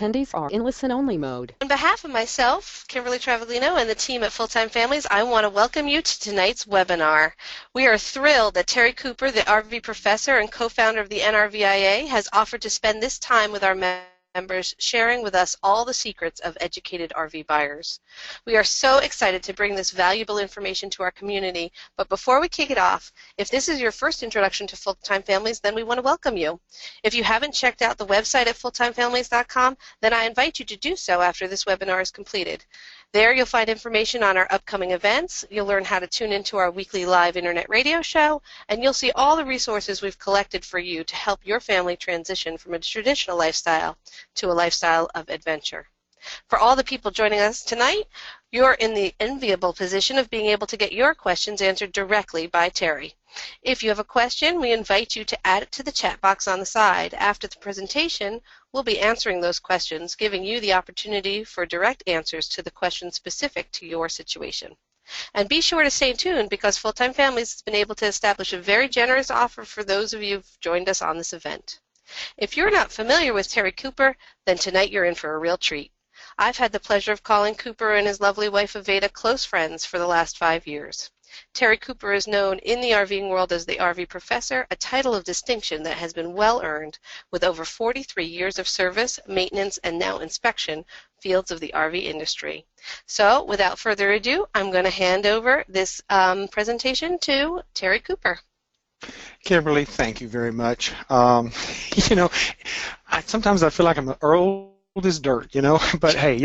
Attendees are in listen-only mode. On behalf of myself, Kimberly Travaglino, and the team at Full-Time Families, I want to welcome you to tonight's webinar. We are thrilled that Terry Cooper, the RV professor and co-founder of the NRVIA, has offered to spend this time with our members, sharing with us all the secrets of educated RV buyers. We are so excited to bring this valuable information to our community, but before we kick it off, if this is your first introduction to Full-Time Families, then we want to welcome you. If you haven't checked out the website at fulltimefamilies.com, then I invite you to do so after this webinar is completed. There you'll find information on our upcoming events, you'll learn how to tune into our weekly live internet radio show, and you'll see all the resources we've collected for you to help your family transition from a traditional lifestyle to a lifestyle of adventure. For all the people joining us tonight, you're in the enviable position of being able to get your questions answered directly by Terry. If you have a question, we invite you to add it to the chat box on the side. After the presentation, we'll be answering those questions, giving you the opportunity for direct answers to the questions specific to your situation. And be sure to stay tuned because Full-Time Families has been able to establish a very generous offer for those of you who've joined us on this event. If you're not familiar with Terry Cooper, then tonight you're in for a real treat. I've had the pleasure of calling Cooper and his lovely wife Aveda close friends for the last 5 years. Terry Cooper is known in the RVing world as the RV Professor, a title of distinction that has been well earned with over 43 years of service, maintenance, and now inspection fields of the RV industry. So, without further ado, I'm going to hand over this presentation to Terry Cooper. Kimberly, thank you very much. Sometimes I feel like I'm the old as dirt, but hey,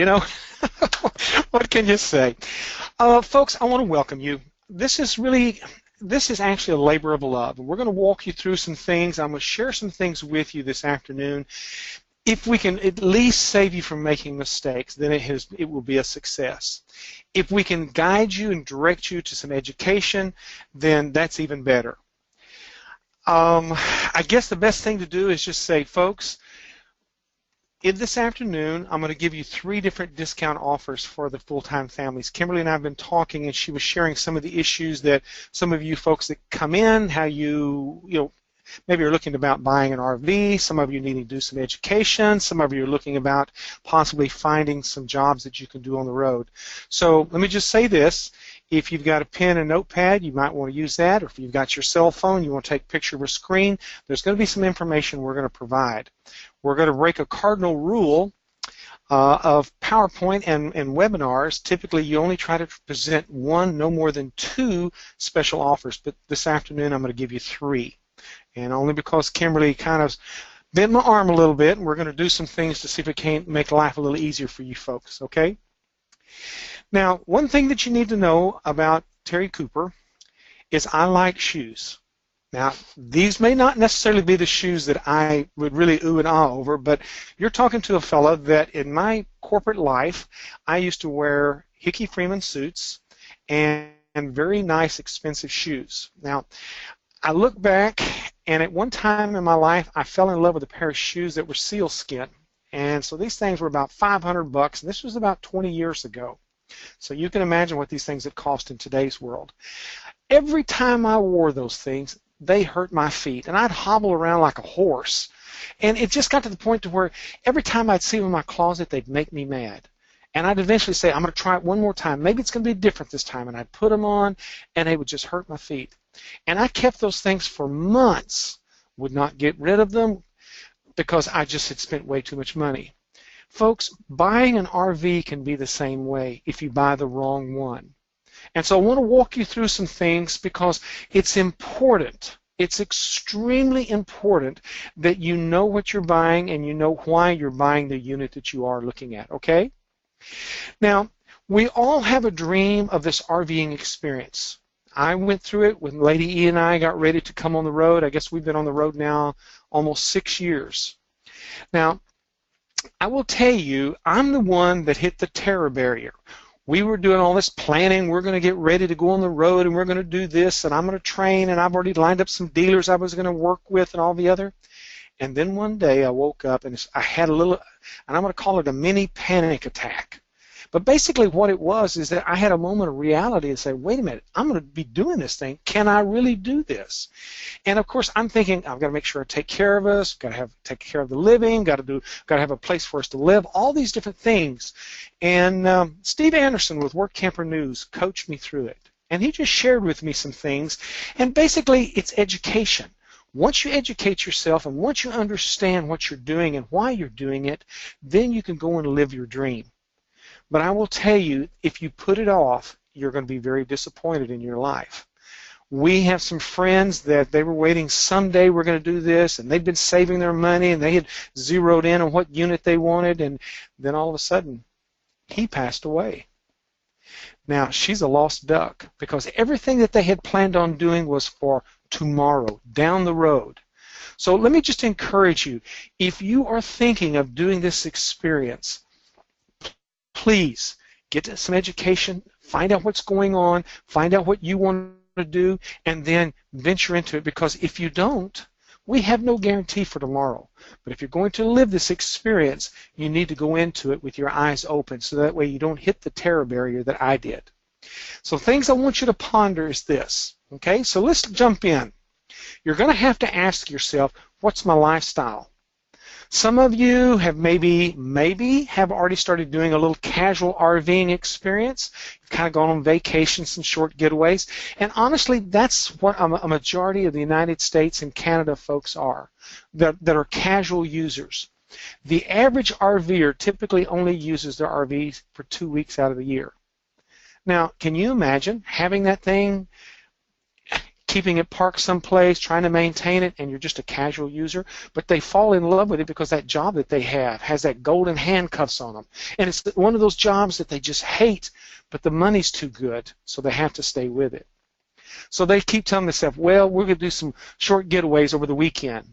what can you say? Folks, I want to welcome you. This is actually a labor of love. We're going to walk you through some things. I'm going to share some things with you this afternoon. If we can at least save you from making mistakes, then it will be a success. If we can guide you and direct you to some education, then that's even better. I guess the best thing to do is just say, folks, this afternoon, I'm going to give you 3 different discount offers for the full-time families. Kimberly and I have been talking, and she was sharing some of the issues that some of you folks that come in, how maybe you're looking about buying an RV, some of you need to do some education, some of you are looking about possibly finding some jobs that you can do on the road. So let me just say this. If you've got a pen and notepad, you might want to use that, or if you've got your cell phone, you want to take a picture of a screen, there's going to be some information we're going to provide. We're going to break a cardinal rule of PowerPoint and webinars. Typically, you only try to present 1, no more than 2 special offers, but this afternoon I'm going to give you 3. And only because Kimberly kind of bent my arm a little bit, and we're going to do some things to see if it can't make life a little easier for you folks, okay? Now, one thing that you need to know about Terry Cooper is I like shoes. Now, these may not necessarily be the shoes that I would really ooh and ah over, but you're talking to a fella that in my corporate life, I used to wear Hickey Freeman suits and very nice, expensive shoes. Now, I look back, and at one time in my life, I fell in love with a pair of shoes that were sealskin. And so these things were about $500, and this was about 20 years ago. So you can imagine what these things would cost in today's world. Every time I wore those things, they hurt my feet, and I'd hobble around like a horse. And it just got to the point to where every time I'd see them in my closet, they'd make me mad. And I'd eventually say, I'm going to try it one more time. Maybe it's going to be different this time. And I'd put them on, and they would just hurt my feet. And I kept those things for months, would not get rid of them because I just had spent way too much money. Folks, buying an RV can be the same way if you buy the wrong one. And so I want to walk you through some things because it's important. It's extremely important that you know what you're buying and you know why you're buying the unit that you are looking at, okay? Now, we all have a dream of this RVing experience. I went through it when Lady E and I got ready to come on the road. I guess we've been on the road now almost 6 years. Now, I will tell you, I'm the one that hit the terror barrier. We were doing all this planning. We're going to get ready to go on the road, and we're going to do this, and I'm going to train, and I've already lined up some dealers I was going to work with and all the other. And then one day I woke up, and I had a little, and I'm going to call it a mini panic attack. But basically what it was is that I had a moment of reality and say, wait a minute, I'm going to be doing this thing. Can I really do this? And of course I'm thinking, I've got to make sure I take care of us, got to take care of the living, got to have a place for us to live, all these different things. And Steve Anderson with Work Camper News coached me through it. And he just shared with me some things. And basically it's education. Once you educate yourself and once you understand what you're doing and why you're doing it, then you can go and live your dream. But I will tell you, if you put it off, you're going to be very disappointed in your life. We have some friends that they were waiting someday we're going to do this, and they've been saving their money, and they had zeroed in on what unit they wanted, and then all of a sudden, he passed away. Now, she's a lost duck because everything that they had planned on doing was for tomorrow, down the road. So let me just encourage you, if you are thinking of doing this experience, please get some education, find out what's going on, find out what you want to do, and then venture into it, because if you don't, we have no guarantee for tomorrow. But if you're going to live this experience, you need to go into it with your eyes open so that way you don't hit the terror barrier that I did. So things I want you to ponder is this. Okay, so let's jump in. You're going to have to ask yourself, what's my lifestyle? Some of you have maybe have already started doing a little casual RVing experience. You've kind of gone on vacation, some short getaways. And honestly, that's what a majority of the United States and Canada folks are, that are casual users. The average RVer typically only uses their RV for 2 weeks out of the year. Now, can you imagine having that thing, keeping it parked someplace, trying to maintain it, and you're just a casual user, but they fall in love with it because that job that they have has that golden handcuffs on them. And it's one of those jobs that they just hate, but the money's too good, so they have to stay with it. So they keep telling themselves, well, we're going to do some short getaways over the weekend,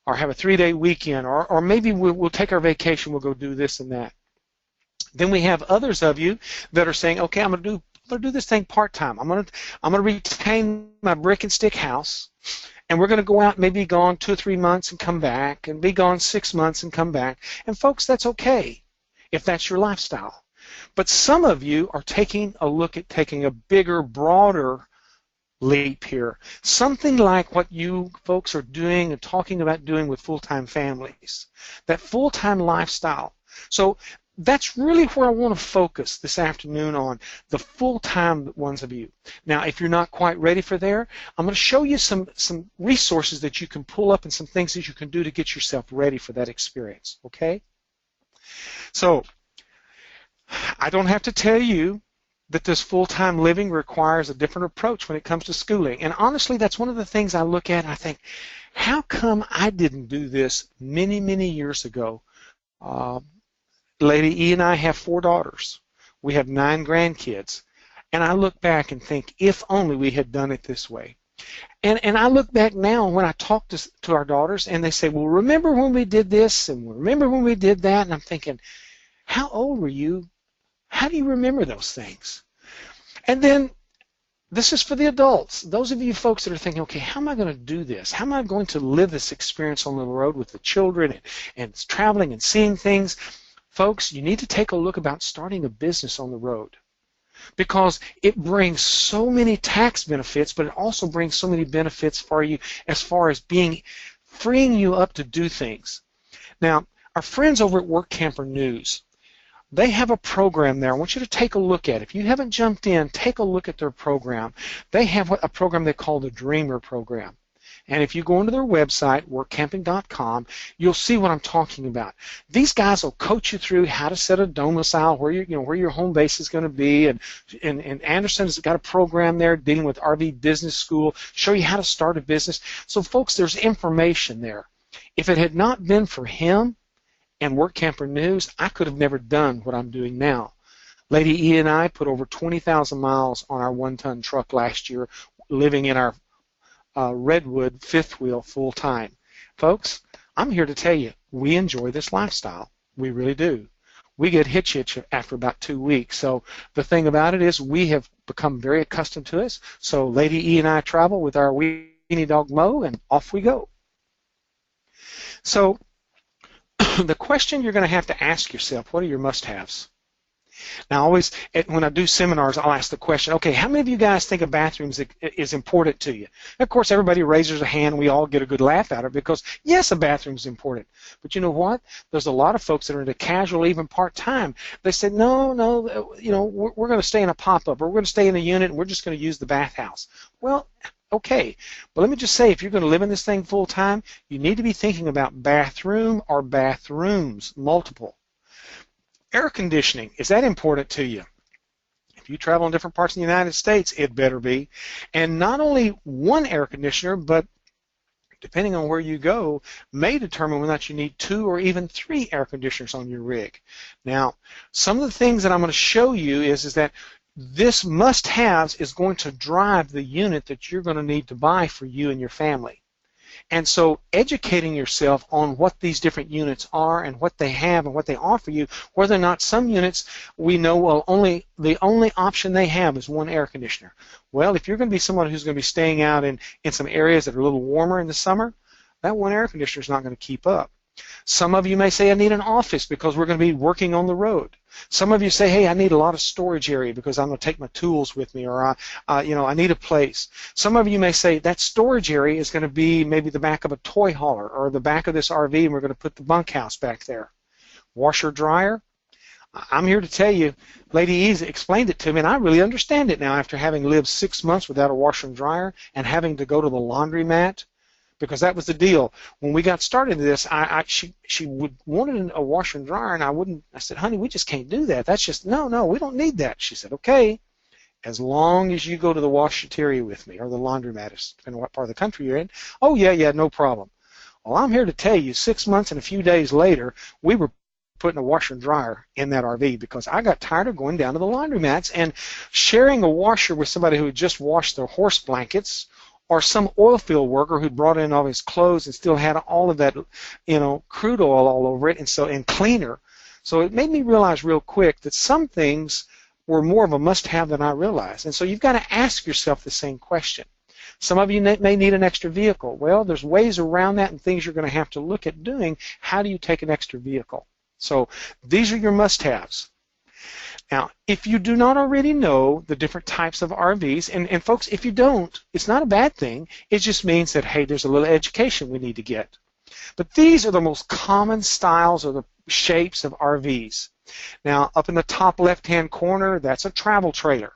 or have a 3-day weekend, or maybe we'll take our vacation, we'll go do this and that. Then we have others of you that are saying, okay, I'm going to do this thing part-time. I'm going to retain my brick and stick house, and we're going to go out and maybe be gone 2 or 3 months and come back, and be gone 6 months and come back. And folks, that's okay if that's your lifestyle. But some of you are taking a look at taking a bigger, broader leap here. Something like what you folks are doing and talking about doing with full-time families. That full-time lifestyle. So that's really where I want to focus this afternoon on, the full-time ones of you. Now, if you're not quite ready for there, I'm going to show you some resources that you can pull up and some things that you can do to get yourself ready for that experience, okay? So, I don't have to tell you that this full-time living requires a different approach when it comes to schooling. And honestly, that's one of the things I look at and I think, how come I didn't do this many, many years ago? Lady E and I have 4 daughters. We have 9 grandkids. And I look back and think, if only we had done it this way. And I look back now when I talk to our daughters and they say, well, remember when we did this and remember when we did that? And I'm thinking, how old were you? How do you remember those things? And then this is for the adults. Those of you folks that are thinking, okay, how am I going to do this? How am I going to live this experience on the road with the children and traveling and seeing things? Folks, you need to take a look about starting a business on the road, because it brings so many tax benefits, but it also brings so many benefits for you as far as freeing you up to do things. Now, our friends over at Work Camper News, they have a program there. I want you to take a look at it. If you haven't jumped in, take a look at their program. They have a program they call the Dreamer Program. And if you go into their website, workcamping.com, you'll see what I'm talking about. These guys will coach you through how to set a domicile, where your home base is going to be, and Anderson's got a program there dealing with RV Business School, show you how to start a business. So folks, there's information there. If it had not been for him and Work Camper News, I could have never done what I'm doing now. Lady E and I put over 20,000 miles on our 1-ton truck last year, living in our Redwood 5th wheel full time. Folks, I'm here to tell you, we enjoy this lifestyle. We really do. We get hitch after about 2 weeks. So the thing about it is we have become very accustomed to it. So Lady E and I travel with our weenie dog Mo, and off we go. So the question you're going to have to ask yourself, what are your must-haves? Now, always when I do seminars, I'll ask the question, okay, how many of you guys think a bathroom is important to you? Of course, everybody raises a hand. We all get a good laugh out of it because, yes, a bathroom is important. But you know what? There's a lot of folks that are into casual, even part-time. They said, no, we're going to stay in a pop-up, or we're going to stay in a unit, and we're just going to use the bathhouse. Well, okay, but let me just say, if you're going to live in this thing full-time, you need to be thinking about bathroom or bathrooms, multiple. Air conditioning, is that important to you? If you travel in different parts of the United States, it better be. And not only one air conditioner, but depending on where you go, may determine whether or not you need 2 or even 3 air conditioners on your rig. Now, some of the things that I'm going to show you is that this must-haves is going to drive the unit that you're going to need to buy for you and your family. And so educating yourself on what these different units are and what they have and what they offer you, whether or not some units we know the only option they have is one air conditioner. Well, if you're going to be someone who's going to be staying out in some areas that are a little warmer in the summer, that one air conditioner is not going to keep up. Some of you may say, I need an office because we're going to be working on the road. Some of you say, hey, I need a lot of storage area because I'm going to take my tools with me, or I need a place. Some of you may say that storage area is going to be maybe the back of a toy hauler or the back of this RV, and we're going to put the bunkhouse back there. Washer, dryer. I'm here to tell you, Lady Ease explained it to me, and I really understand it now after having lived 6 months without a washer and dryer and having to go to the laundromat. Because that was the deal. When we got started in this, she wanted a washer and dryer, and I said, honey, we just can't do that. That's just, no, we don't need that. She said, okay, as long as you go to the washateria with me, or the laundromat, depending on what part of the country you're in. Oh, yeah, no problem. Well, I'm here to tell you, 6 months and a few days later, we were putting a washer and dryer in that RV because I got tired of going down to the laundromats and sharing a washer with somebody who had just washed their horse blankets, or some oil field worker who brought in all his clothes and still had all of that, crude oil all over it, and cleaner. So it made me realize real quick that some things were more of a must-have than I realized. And so you've got to ask yourself the same question. Some of you may need an extra vehicle. Well, there's ways around that and things you're going to have to look at doing. How do you take an extra vehicle? So these are your must-haves. Now, if you do not already know the different types of RVs, and folks, if you don't, it's not a bad thing. It just means that, hey, there's a little education we need to get. But these are the most common styles or the shapes of RVs. Now, up in the top left-hand corner, that's a travel trailer.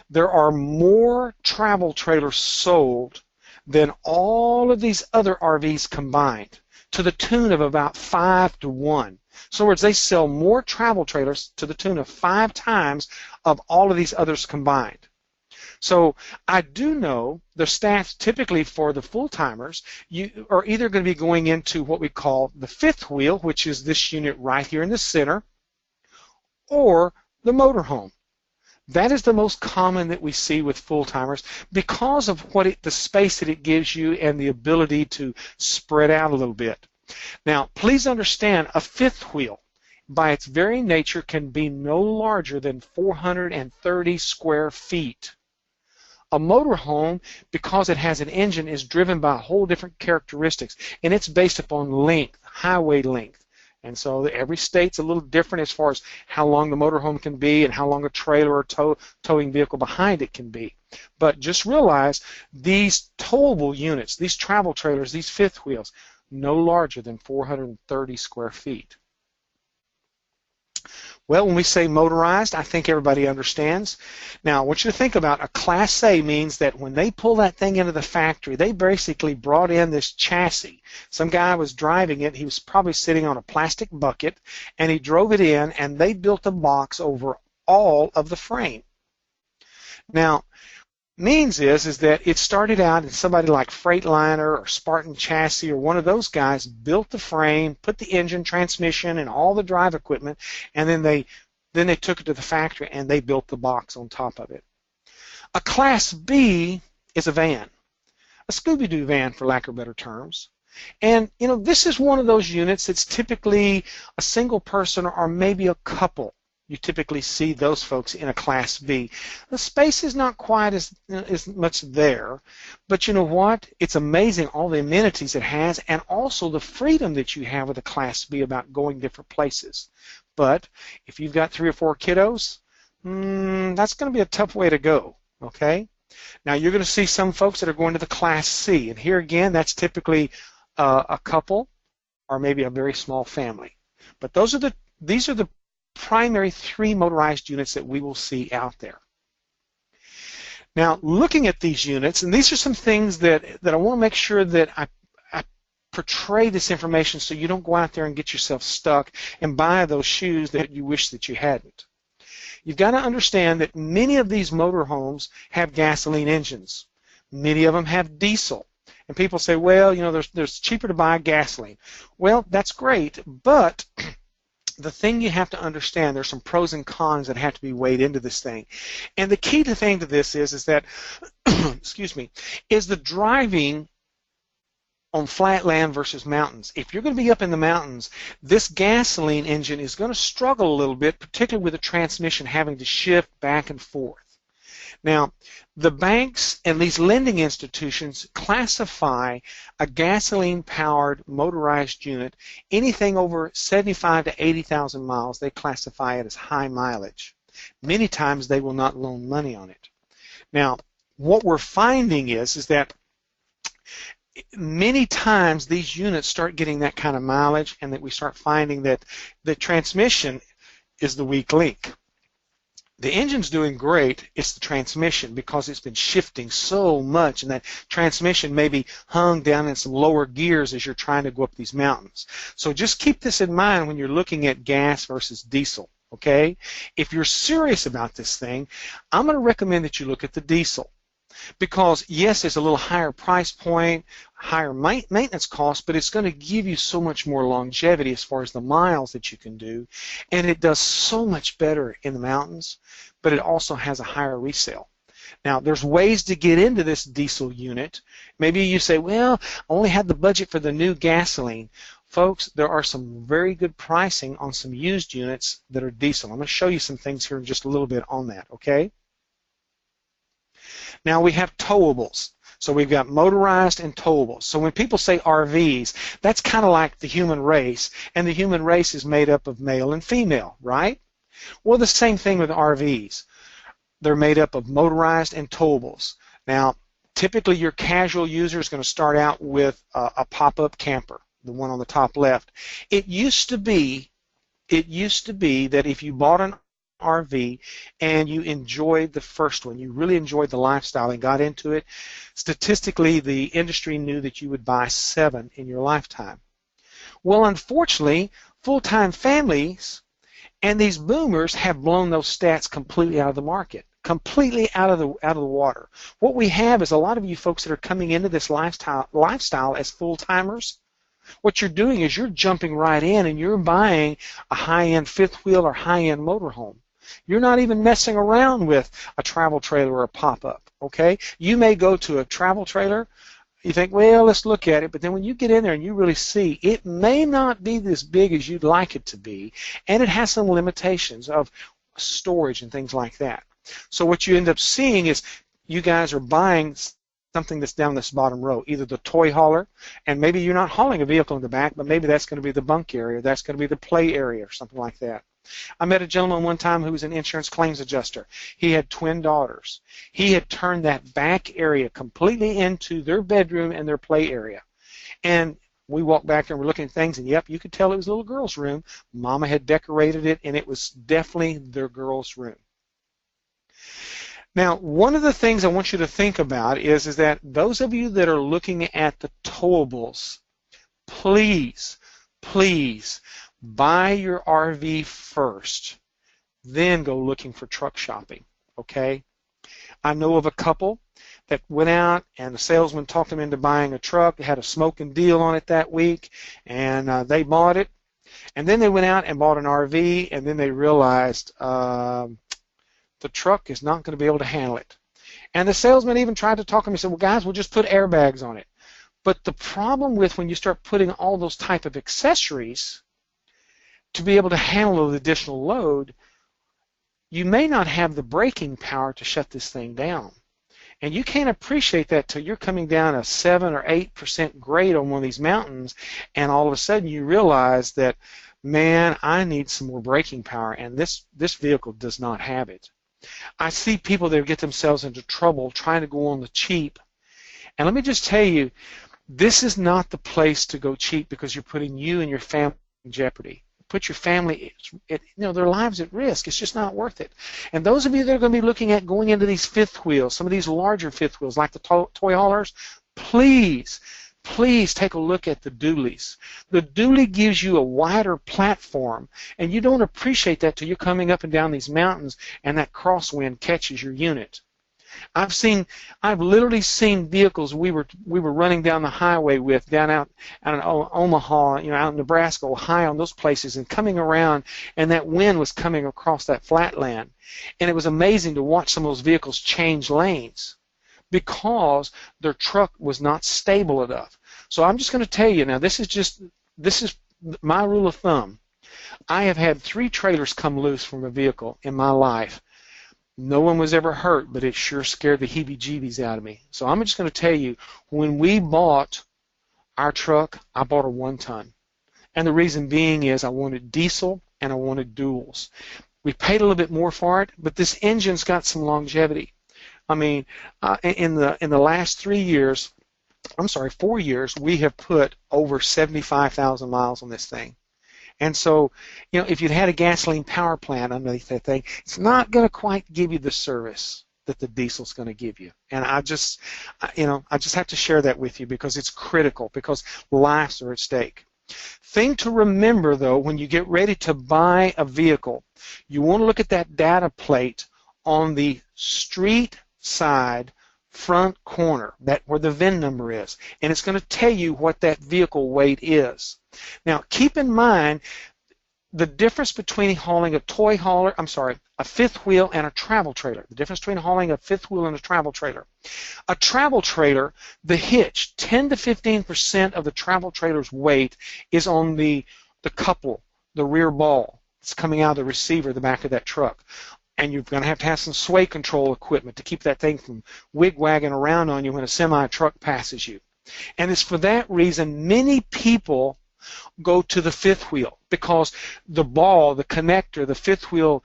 There are more travel trailers sold than all of these other RVs combined, to the tune of about 5 to 1. So in other words, they sell more travel trailers to the tune of 5 times of all of these others combined. So I do know the stats typically for the full-timers, you are either going to be going into what we call the fifth wheel, which is this unit right here in the center, or the motorhome. That is the most common that we see with full-timers because of the space that it gives you and the ability to spread out a little bit. Now, please understand, a fifth wheel, by its very nature, can be no larger than 430 square feet. A motorhome, because it has an engine, is driven by a whole different characteristics, and it's based upon length, highway length. And so every state's a little different as far as how long the motorhome can be and how long a trailer or towing vehicle behind it can be. But just realize these towable units, these travel trailers, these fifth wheels, no larger than 430 square feet. Well, when we say motorized, I think everybody understands. Now, I want you to think about a Class A means that when they pull that thing into the factory, they basically brought in this chassis. Some guy was driving it. He was probably sitting on a plastic bucket, and he drove it in, and they built a box over all of the frame. Now, means is that it started out and somebody like Freightliner or Spartan Chassis or one of those guys built the frame, put the engine, transmission, and all the drive equipment, and then they took it to the factory and they built the box on top of it. A Class B is a van, a Scooby-Doo van for lack of better terms. And this is one of those units that's typically a single person or maybe a couple. You typically see those folks in a Class B. The space is not quite as much there, but you know what? It's amazing all the amenities it has and also the freedom that you have with a Class B about going different places. But if you've got 3 or 4 kiddos, that's going to be a tough way to go, okay? Now, you're going to see some folks that are going to the Class C, and here again, that's typically a couple or maybe a very small family. But these are the primary 3 motorized units that we will see out there. Now, looking at these units, and these are some things that I want to make sure that I portray this information so you don't go out there and get yourself stuck and buy those shoes that you wish that you hadn't. You've got to understand that many of these motorhomes have gasoline engines. Many of them have diesel. And people say, well, you know, there's cheaper to buy gasoline. Well, that's great, but the thing you have to understand, there's some pros and cons that have to be weighed into this thing. And the key thing to this is that, excuse me, is the driving on flat land versus mountains. If you're going to be up in the mountains, this gasoline engine is going to struggle a little bit, particularly with the transmission having to shift back and forth. Now, the banks and these lending institutions classify a gasoline-powered motorized unit, anything over 75 to 80,000 miles, they classify it as high mileage. Many times they will not loan money on it. Now, what we're finding is that many times these units start getting that kind of mileage, and that we start finding that the transmission is the weak link. The engine's doing great, it's the transmission, because it's been shifting so much, and that transmission may be hung down in some lower gears as you're trying to go up these mountains. So just keep this in mind when you're looking at gas versus diesel, okay? If you're serious about this thing, I'm going to recommend that you look at the diesel. Because, yes, it's a little higher price point, higher maintenance cost, but it's going to give you so much more longevity as far as the miles that you can do. And it does so much better in the mountains, but it also has a higher resale. Now, there's ways to get into this diesel unit. Maybe you say, well, I only had the budget for the new gasoline. Folks, there are some very good pricing on some used units that are diesel. I'm going to show you some things here in just a little bit on that, okay? Now we have towables. So we've got motorized and towables. So when people say RVs, that's kind of like the human race, and the human race is made up of male and female, right? Well, the same thing with RVs. They're made up of motorized and towables. Now, typically your casual user is going to start out with a pop-up camper, the one on the top left. It used to be that if you bought an RV and you enjoyed the first one, you really enjoyed the lifestyle and got into it, statistically the industry knew that you would buy 7 in your lifetime. Well, unfortunately, full-time families and these boomers have blown those stats completely out of the market, completely out of the water. What we have is a lot of you folks that are coming into this lifestyle as full-timers. What you're doing is you're jumping right in and you're buying a high-end fifth wheel or high-end motorhome. You're not even messing around with a travel trailer or a pop-up, okay? You may go to a travel trailer, you think, well, let's look at it, but then when you get in there and you really see, it may not be as big as you'd like it to be, and it has some limitations of storage and things like that. So what you end up seeing is you guys are buying something that's down this bottom row, either the toy hauler, and maybe you're not hauling a vehicle in the back, but maybe that's going to be the bunk area, that's going to be the play area or something like that. I met a gentleman one time who was an insurance claims adjuster. He had twin daughters. He had turned that back area completely into their bedroom and their play area. And we walked back there and we're looking at things, and yep, you could tell it was a little girl's room. Mama had decorated it, and it was definitely their girl's room. Now, one of the things I want you to think about is that those of you that are looking at the towables, please buy your RV first, then go looking for truck shopping, okay? I know of a couple that went out and the salesman talked them into buying a truck. They had a smoking deal on it that week, and they bought it. And then they went out and bought an RV, and then they realized the truck is not going to be able to handle it. And the salesman even tried to talk to me and said, well, guys, we'll just put airbags on it. But the problem with when you start putting all those type of accessories to be able to handle the additional load, you may not have the braking power to shut this thing down. And you can't appreciate that till you're coming down a 7 or 8% grade on one of these mountains, and all of a sudden you realize that man, I need some more braking power, and this vehicle does not have it. I see people that get themselves into trouble trying to go on the cheap. And let me just tell you, this is not the place to go cheap because you're putting you and your family in jeopardy. Put your family, their lives at risk. It's just not worth it. And those of you that are going to be looking at going into these fifth wheels, some of these larger fifth wheels like the toy haulers, please take a look at the dualies. The dually gives you a wider platform, and you don't appreciate that till you're coming up and down these mountains and that crosswind catches your unit. I've literally seen vehicles we were running down the highway with down out in Omaha, out in Nebraska, Ohio, and those places, and coming around, and that wind was coming across that flatland, and it was amazing to watch some of those vehicles change lanes because their truck was not stable enough. So I'm just going to tell you now, this is my rule of thumb. I have had 3 trailers come loose from a vehicle in my life. No one was ever hurt, but it sure scared the heebie-jeebies out of me. So I'm just going to tell you, when we bought our truck, I bought a 1-ton. And the reason being is I wanted diesel and I wanted duals. We paid a little bit more for it, but this engine's got some longevity. I mean, in the last 4 years, we have put over 75,000 miles on this thing. And so, if you'd had a gasoline power plant underneath that thing, it's not going to quite give you the service that the diesel's going to give you. And I just have to share that with you because it's critical, because lives are at stake. Thing to remember, though, when you get ready to buy a vehicle, you want to look at that data plate on the street side front corner, where the VIN number is, and it's going to tell you what that vehicle weight is. Now, keep in mind the difference between hauling a fifth wheel and a travel trailer. The difference between hauling a fifth wheel and a travel trailer. A travel trailer, the hitch, 10 to 15% of the travel trailer's weight is on the couple, the rear ball. It's coming out of the receiver, the back of that truck. And you're going to have some sway control equipment to keep that thing from wig-wagging around on you when a semi-truck passes you. And it's for that reason many people go to the fifth wheel, because the ball, the connector, the fifth wheel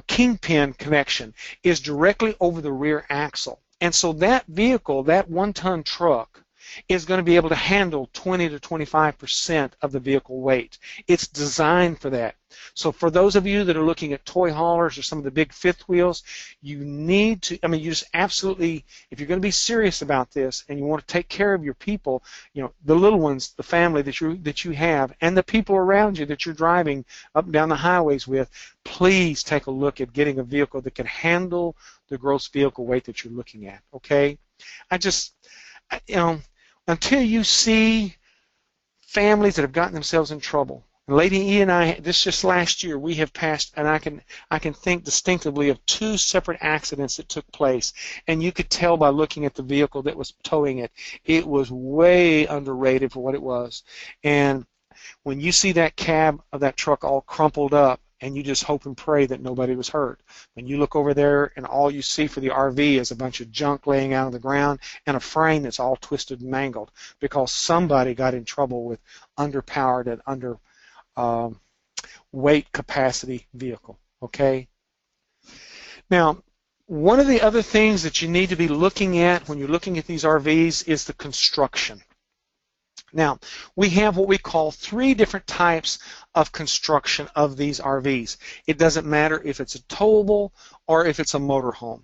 kingpin connection is directly over the rear axle. And so that vehicle, that 1-ton truck, is going to be able to handle 20 to 25% of the vehicle weight. It's designed for that. So for those of you that are looking at toy haulers or some of the big fifth wheels, you need to, you just absolutely, if you're going to be serious about this and you want to take care of your people, the little ones, the family that you have, and the people around you that you're driving up and down the highways with, please take a look at getting a vehicle that can handle the gross vehicle weight that you're looking at, okay? Until you see families that have gotten themselves in trouble. And Lady E and I, just last year, we have passed, and I can think distinctively of 2 separate accidents that took place, and you could tell by looking at the vehicle that was towing it, it was way underrated for what it was. And when you see that cab of that truck all crumpled up, and you just hope and pray that nobody was hurt. When you look over there and all you see for the RV is a bunch of junk laying out on the ground and a frame that's all twisted and mangled because somebody got in trouble with underpowered and under weight capacity vehicle, okay? Now, one of the other things that you need to be looking at when you're looking at these RVs is the construction. Now, we have what we call 3 different types of construction of these RVs. It doesn't matter if it's a towable or if it's a motorhome.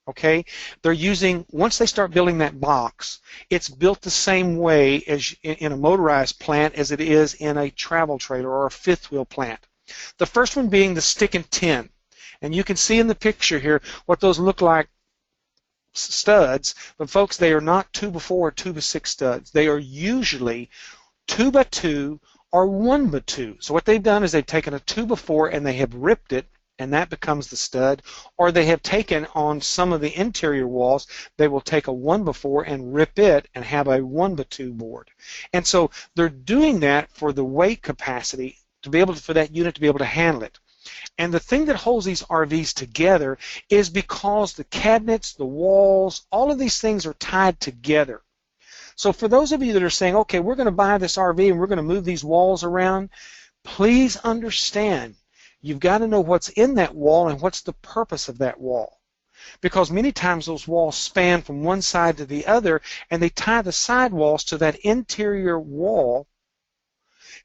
Okay? They're using, once they start building that box, it's built the same way as in a motorized plant as it is in a travel trailer or a fifth wheel plant. The first one being the stick and tin. And you can see in the picture here what those look like. Studs, but folks, they are not 2x4 or 2x6 studs. They are usually 2x2 or 1x2. So what they've done is they've taken a 2x4 and they have ripped it, and that becomes the stud. Or they have taken on some of the interior walls, they will take a 1x4 and rip it and have a 1x2 board. And so they're doing that for the weight capacity to be able to, for that unit to be able to handle it. And the thing that holds these RVs together is because the cabinets, the walls, all of these things are tied together. So for those of you that are saying, okay, we're going to buy this RV and we're going to move these walls around, Please understand, you've got to know what's in that wall and what's the purpose of that wall. Because many times those walls span from one side to the other, and they tie the sidewalls to that interior wall,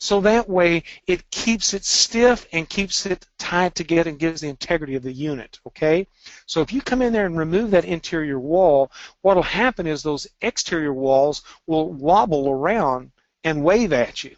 so that way it keeps it stiff and keeps it tied together and gives the integrity of the unit, okay? So if you come in there and remove that interior wall, what will happen is those exterior walls will wobble around and wave at you.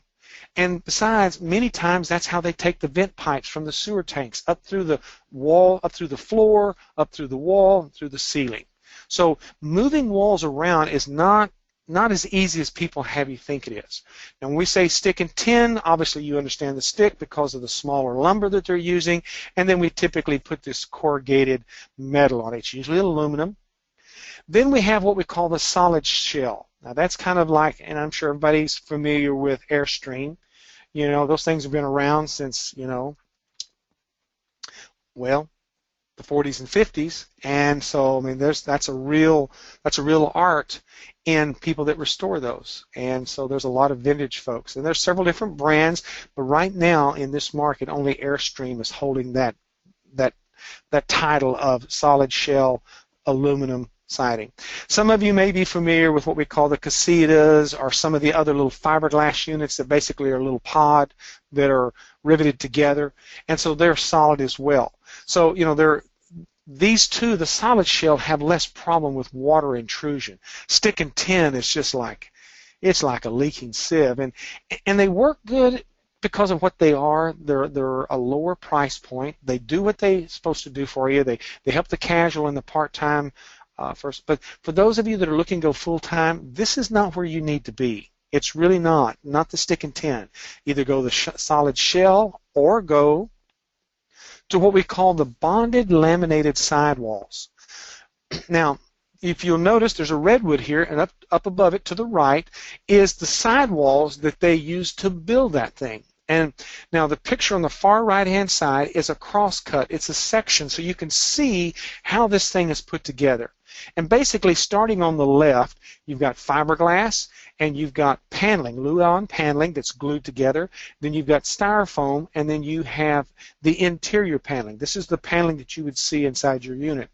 And besides, many times that's how they take the vent pipes from the sewer tanks up through the wall, up through the floor, up through the wall, through the ceiling. So moving walls around is not as easy as people have you think it is. Now when we say stick and tin, obviously you understand the stick because of the smaller lumber that they're using, and then we typically put this corrugated metal on it. It's usually aluminum. Then we have what we call the solid shell. Now that's kind of like, and I'm sure everybody's familiar with Airstream. You know, those things have been around since, you know, well, the 40s and 50s, and so I mean, that's a real art in people that restore those, and so there's a lot of vintage folks, and there's several different brands, but right now in this market, only Airstream is holding that title of solid shell aluminum siding. Some of you may be familiar with what we call the casitas or some of the other little fiberglass units that basically are a little pod that are riveted together, and so they're solid as well. So, you know, these two, the solid shell, have less problem with water intrusion. Stick and tin is just like, it's like a leaking sieve, and they work good because of what they are. They're a lower price point. They do what they're supposed to do for you. They help the casual and the part-time first. But for those of you that are looking to go full-time, this is not where you need to be. It's really not the stick and tin. Either go the solid shell or go to what we call the bonded laminated sidewalls. Now, if you'll notice, there's a redwood here, and up above it to the right is the sidewalls that they use to build that thing. And now the picture on the far right-hand side is a cross-cut. It's a section, so you can see how this thing is put together. And basically, starting on the left, you've got fiberglass, and you've got paneling, Luan paneling that's glued together. Then you've got styrofoam, and then you have the interior paneling. This is the paneling that you would see inside your unit.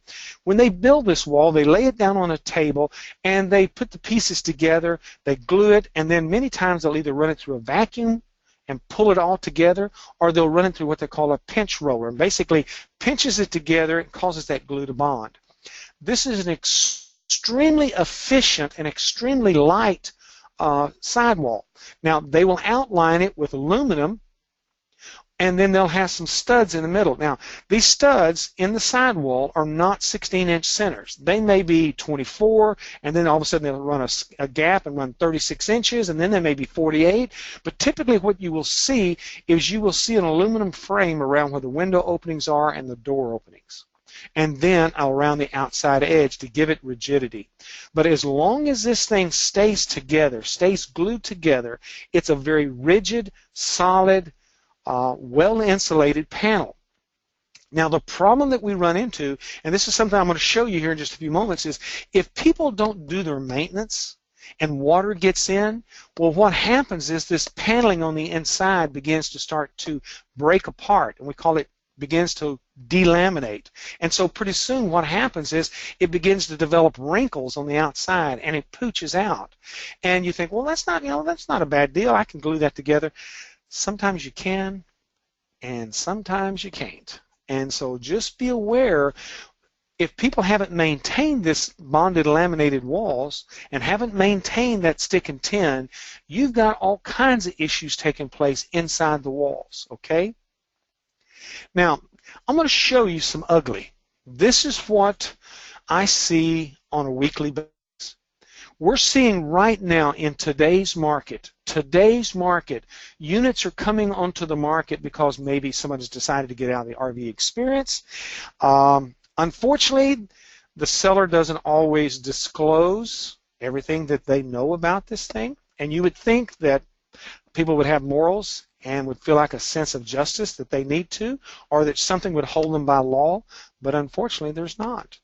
When they build this wall, they lay it down on a table, and they put the pieces together, they glue it, and then many times they'll either run it through a vacuum and pull it all together, or they'll run it through what they call a pinch roller, and basically pinches it together and causes that glue to bond. This is an extremely efficient and extremely light sidewall. Now, they will outline it with aluminum, and then they'll have some studs in the middle. Now, these studs in the sidewall are not 16-inch centers. They may be 24, and then all of a sudden they'll run a gap and run 36 inches, and then they may be 48. But typically what you will see is you will see an aluminum frame around where the window openings are and the door openings, and then around the outside edge to give it rigidity. But as long as this thing stays together, stays glued together, it's a very rigid, solid, well-insulated panel. Now, the problem that we run into, and this is something I'm going to show you here in just a few moments, is if people don't do their maintenance and water gets in, well, what happens is this paneling on the inside begins to start to break apart, and we call it begins to delaminate. And so pretty soon what happens is it begins to develop wrinkles on the outside, and it pooches out. And you think, well, that's not a bad deal. I can glue that together. Sometimes you can, and sometimes you can't. And so just be aware, if people haven't maintained this bonded laminated walls and haven't maintained that stick and tin, you've got all kinds of issues taking place inside the walls, okay? Now, I'm going to show you some ugly. This is what I see on a weekly basis. We're seeing right now in today's market, units are coming onto the market because maybe somebody's decided to get out of the RV experience. Unfortunately, the seller doesn't always disclose everything that they know about this thing, and you would think that people would have morals and would feel like a sense of justice that they need to, or that something would hold them by law, but unfortunately there's not.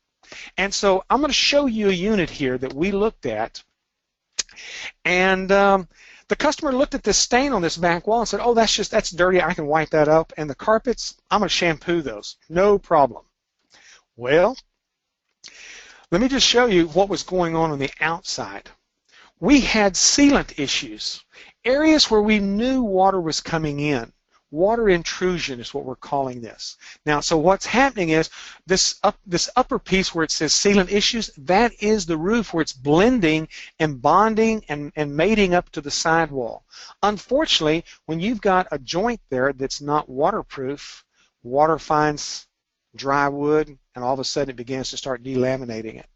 And so I'm going to show you a unit here that we looked at, and The customer looked at this stain on this back wall and said, oh, that's dirty. I can wipe that up. And the carpets, I'm going to shampoo those. No problem. Well, let me just show you what was going on the outside. We had sealant issues, areas where we knew water was coming in. Water intrusion is what we're calling this. Now, so what's happening is this upper piece where it says sealant issues, that is the roof where it's blending and bonding and mating up to the sidewall. Unfortunately, when you've got a joint there that's not waterproof, water finds dry wood, and all of a sudden it begins to start delaminating it.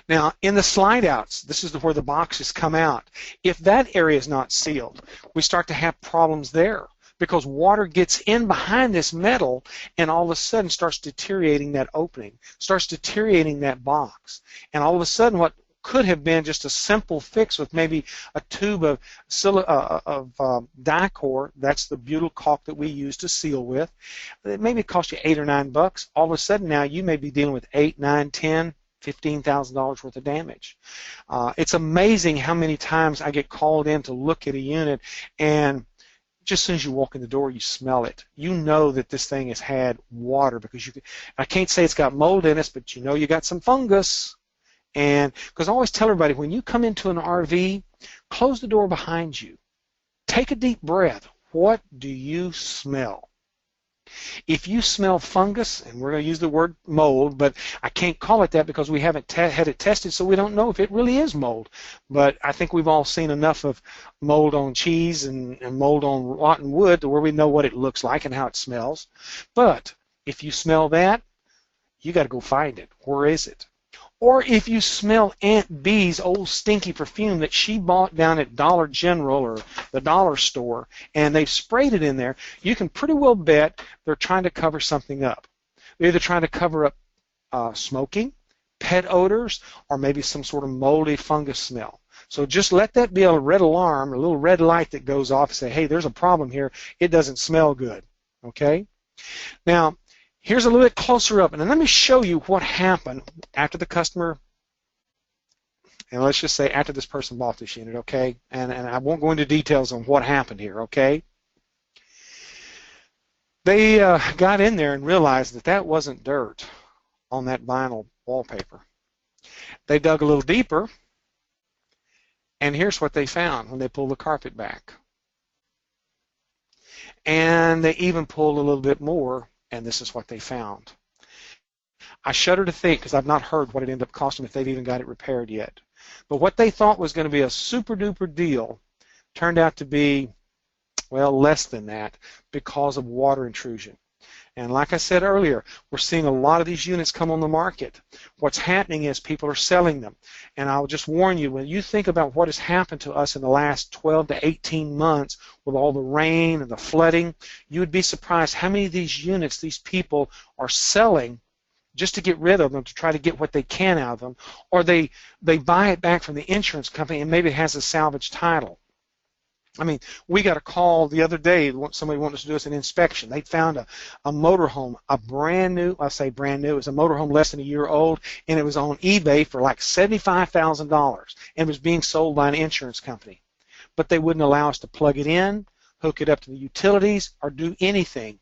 Now, in the slide outs, this is where the boxes come out. If that area is not sealed, we start to have problems there, because water gets in behind this metal and all of a sudden starts deteriorating that opening, starts deteriorating that box. And all of a sudden what could have been just a simple fix with maybe a tube of Dicor, that's the butyl caulk that we use to seal with, it maybe cost you $8 or $9. All of a sudden now you may be dealing with $8, $9, $10, $15,000 worth of damage. It's amazing how many times I get called in to look at a unit, and just as soon as you walk in the door, you smell it. You know that this thing has had water, because I can't say it's got mold in it, but you know you got some fungus. And because I always tell everybody, when you come into an RV, close the door behind you. Take a deep breath. What do you smell? If you smell fungus, and we're going to use the word mold, but I can't call it that because we haven't had it tested, so we don't know if it really is mold. But I think we've all seen enough of mold on cheese and mold on rotten wood to where we know what it looks like and how it smells. But if you smell that, you got to go find it. Where is it? Or if you smell Aunt B's old stinky perfume that she bought down at Dollar General or the dollar store, and they've sprayed it in there, you can pretty well bet they're trying to cover something up. They're either trying to cover up smoking, pet odors, or maybe some sort of moldy fungus smell. So just let that be a red alarm, a little red light that goes off and say, hey, there's a problem here. It doesn't smell good. Okay? Now, here's a little bit closer up, and then let me show you what happened after the customer, and let's just say after this person bought this unit, okay? And I won't go into details on what happened here, okay? They got in there and realized that that wasn't dirt on that vinyl wallpaper. They dug a little deeper, and here's what they found when they pulled the carpet back. And they even pulled a little bit more, and this is what they found. I shudder to think, because I've not heard what it ended up costing if they've even got it repaired yet. But what they thought was going to be a super duper deal turned out to be, well, less than that because of water intrusion. And like I said earlier, we're seeing a lot of these units come on the market. What's happening is people are selling them. And I'll just warn you, when you think about what has happened to us in the last 12 to 18 months with all the rain and the flooding, you would be surprised how many of these units these people are selling just to get rid of them, to try to get what they can out of them, or they buy it back from the insurance company and maybe it has a salvage title. I mean, we got a call the other day, somebody wanted us to do us an inspection. They found a motorhome, a brand new, I say brand new, it was a motorhome less than a year old, and it was on eBay for like $75,000 and was being sold by an insurance company. But they wouldn't allow us to plug it in, hook it up to the utilities, or do anything.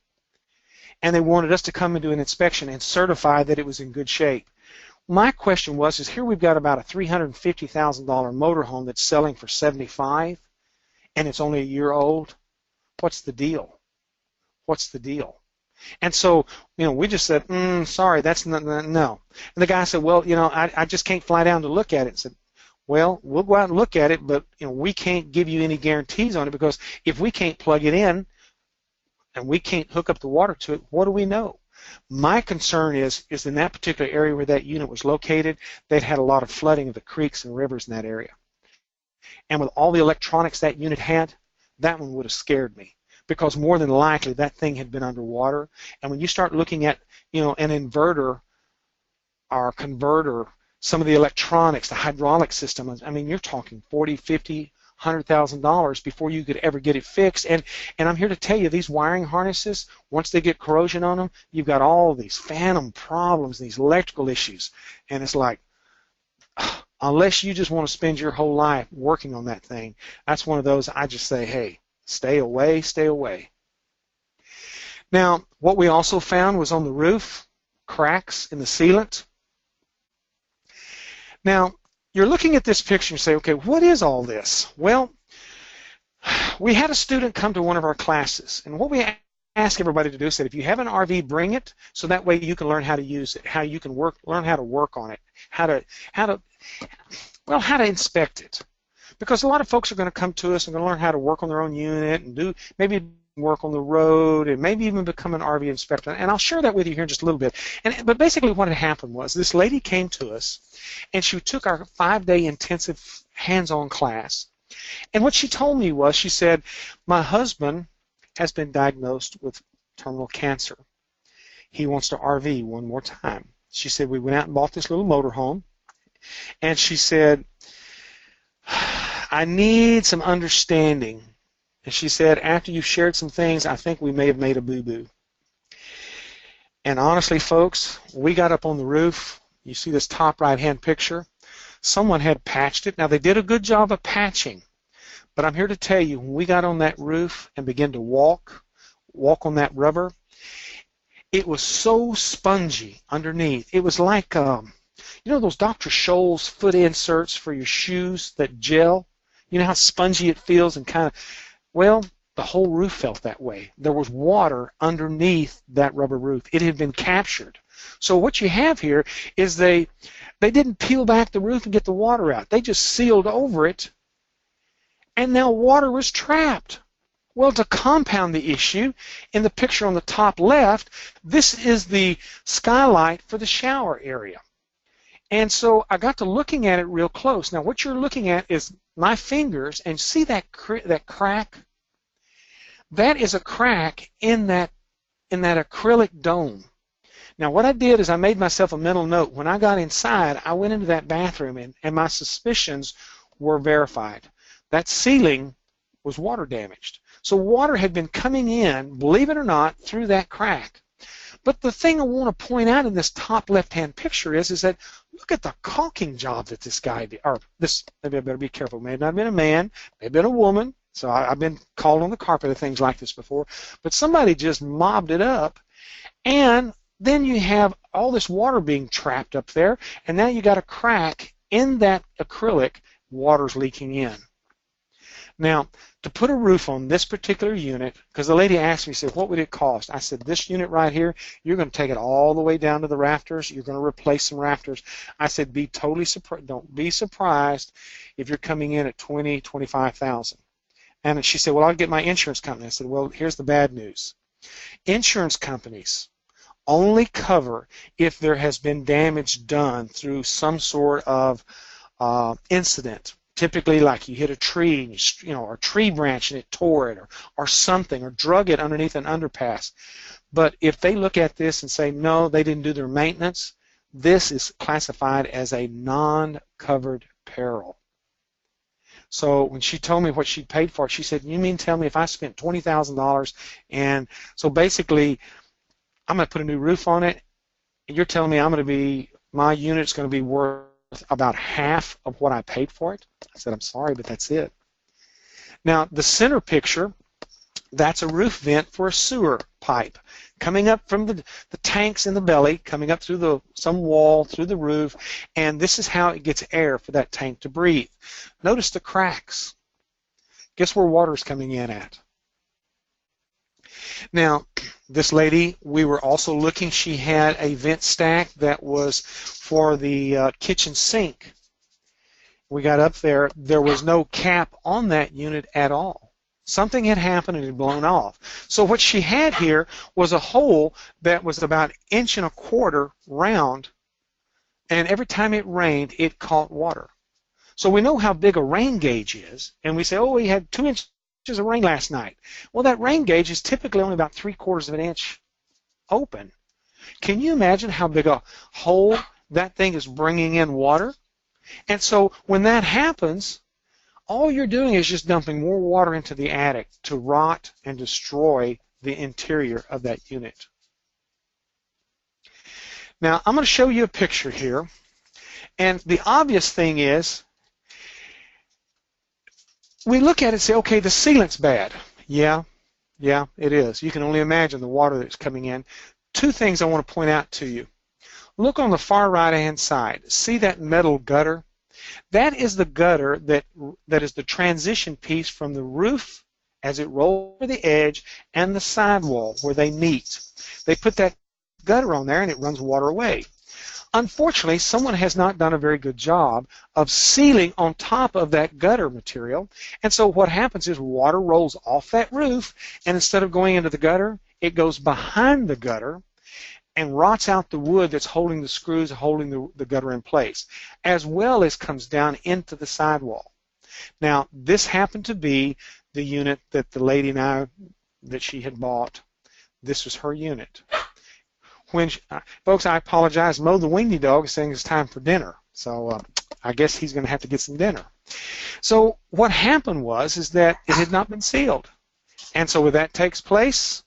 And they wanted us to come and do an inspection and certify that it was in good shape. My question was, is here we've got about a $350,000 motorhome that's selling for $75,000. And it's only a year old. What's the deal? What's the deal? And so, we just said, sorry, that's not, no. And the guy said, well, I just can't fly down to look at it. I said, well, we'll go out and look at it, but we can't give you any guarantees on it, because if we can't plug it in and we can't hook up the water to it, what do we know? My concern is in that particular area where that unit was located, they'd had a lot of flooding of the creeks and rivers in that area. And with all the electronics that unit had, that one would have scared me, because more than likely that thing had been underwater. And when you start looking at, an inverter or converter, some of the electronics, the hydraulic system, I mean, you're talking $40,000, $50,000, $100,000 before you could ever get it fixed. And I'm here to tell you, these wiring harnesses, once they get corrosion on them, you've got all these phantom problems, these electrical issues. And it's like, unless you just want to spend your whole life working on that thing. That's one of those I just say, hey, stay away, stay away. Now, what we also found was on the roof, cracks in the sealant. Now, you're looking at this picture and say, okay, what is all this? Well, we had a student come to one of our classes, and what we ask everybody to do is that if you have an RV, bring it, so that way you can learn how to use it, how you can learn how to work on it, how to inspect it. Because a lot of folks are going to come to us and going to learn how to work on their own unit and do maybe work on the road and maybe even become an RV inspector. And I'll share that with you here in just a little bit. But basically what had happened was this lady came to us and she took our 5-day intensive hands-on class. And what she told me was, she said, my husband has been diagnosed with terminal cancer. He wants to RV one more time. She said, we went out and bought this little motorhome. And she said, I need some understanding. And she said, after you've shared some things, I think we may have made a boo-boo. And honestly, folks, we got up on the roof. You see this top right-hand picture? Someone had patched it. Now, they did a good job of patching. But I'm here to tell you, when we got on that roof and began to walk on that rubber, it was so spongy underneath. It was like, you know those Dr. Scholl's foot inserts for your shoes that gel? You know how spongy it feels and kind of, well, the whole roof felt that way. There was water underneath that rubber roof. It had been captured. So what you have here is they didn't peel back the roof and get the water out. They just sealed over it, and now water was trapped. Well, to compound the issue, in the picture on the top left, this is the skylight for the shower area. And so I got to looking at it real close. Now, what you're looking at is my fingers, and see that crack? That is a crack in that acrylic dome. Now, what I did is I made myself a mental note. When I got inside, I went into that bathroom, and my suspicions were verified. That ceiling was water damaged. So water had been coming in, believe it or not, through that crack. But the thing I want to point out in this top left-hand picture is that look at the caulking job that this guy did. Or this, maybe I better be careful. It may not have been a man, may have been a woman. So I've been called on the carpet of things like this before. But somebody just mobbed it up, and then you have all this water being trapped up there, and now you got a crack in that acrylic, water's leaking in. Now, to put a roof on this particular unit, because the lady asked me, said, what would it cost? I said, this unit right here, you're going to take it all the way down to the rafters. You're going to replace some rafters. I said, don't be surprised if you're coming in at $20,000, $25,000. And she said, well, I'll get my insurance company. I said, well, here's the bad news. Insurance companies only cover if there has been damage done through some sort of incident. Typically, like you hit a tree, or a tree branch and it tore it, or something, or drug it underneath an underpass. But if they look at this and say, no, they didn't do their maintenance, this is classified as a non-covered peril. So when she told me what she paid for it, she said, you mean tell me if I spent $20,000, and so basically I'm going to put a new roof on it, and you're telling me my unit's going to be worth about half of what I paid for it? I said, I'm sorry, but that's it. Now, the center picture, that's a roof vent for a sewer pipe coming up from the tanks in the belly, coming up through some wall, through the roof, and this is how it gets air for that tank to breathe. Notice the cracks. Guess where water is coming in at? Now, this lady, we were also looking, she had a vent stack that was for the kitchen sink. We got up there, there was no cap on that unit at all. Something had happened and it had blown off. So what she had here was a hole that was about 1.25 inches round, and every time it rained, it caught water. So we know how big a rain gauge is, and we say, oh, we had 2 inches of rain last night. Well, that rain gauge is typically only about 3/4 inch open. Can you imagine how big a hole that thing is bringing in water? And so when that happens, all you're doing is just dumping more water into the attic to rot and destroy the interior of that unit. Now, I'm going to show you a picture here. And the obvious thing is, we look at it and say, okay, the sealant's bad. Yeah, it is. You can only imagine the water that's coming in. Two things I want to point out to you. Look on the far right-hand side. See that metal gutter? That is the gutter that is the transition piece from the roof as it rolls over the edge and the sidewall where they meet. They put that gutter on there and it runs water away. Unfortunately, someone has not done a very good job of sealing on top of that gutter material, and so what happens is water rolls off that roof, and instead of going into the gutter, it goes behind the gutter and rots out the wood that's holding the screws, holding the gutter in place, as well as comes down into the sidewall. Now, this happened to be the unit that the lady and I, that she had bought. This was her unit. Folks, I apologize. Mo the weenie dog is saying it's time for dinner. So I guess he's going to have to get some dinner. So what happened is that it had not been sealed. And so when that takes place,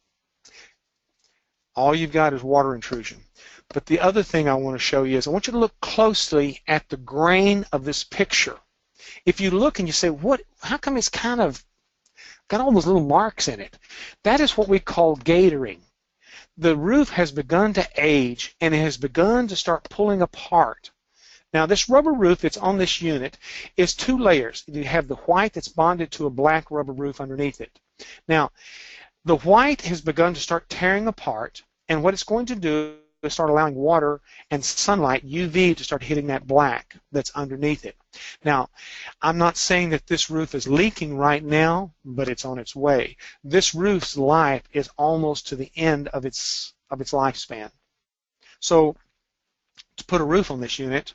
all you've got is water intrusion. But the other thing I want to show you is I want you to look closely at the grain of this picture. If you look and you say, how come it's kind of got all those little marks in it? That is what we call gatoring. The roof has begun to age and it has begun to start pulling apart. Now this rubber roof that's on this unit is two layers. You have the white that's bonded to a black rubber roof underneath it. Now the white has begun to start tearing apart, and what it's going to do is start allowing water and sunlight, UV, to start hitting that black that's underneath it. Now, I'm not saying that this roof is leaking right now, but it's on its way. This roof's life is almost to the end of its lifespan. So, to put a roof on this unit,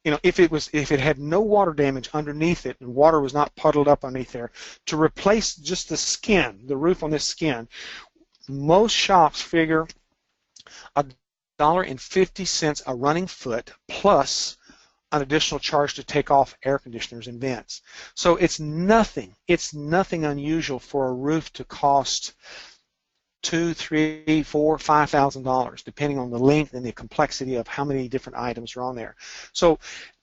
if it had no water damage underneath it and water was not puddled up underneath there, to replace just the skin, the roof on this skin, most shops figure $1.50 a running foot plus an additional charge to take off air conditioners and vents. So it's nothing unusual for a roof to cost $2,000, $3,000, $4,000, $5,000, depending on the length and the complexity of how many different items are on there. So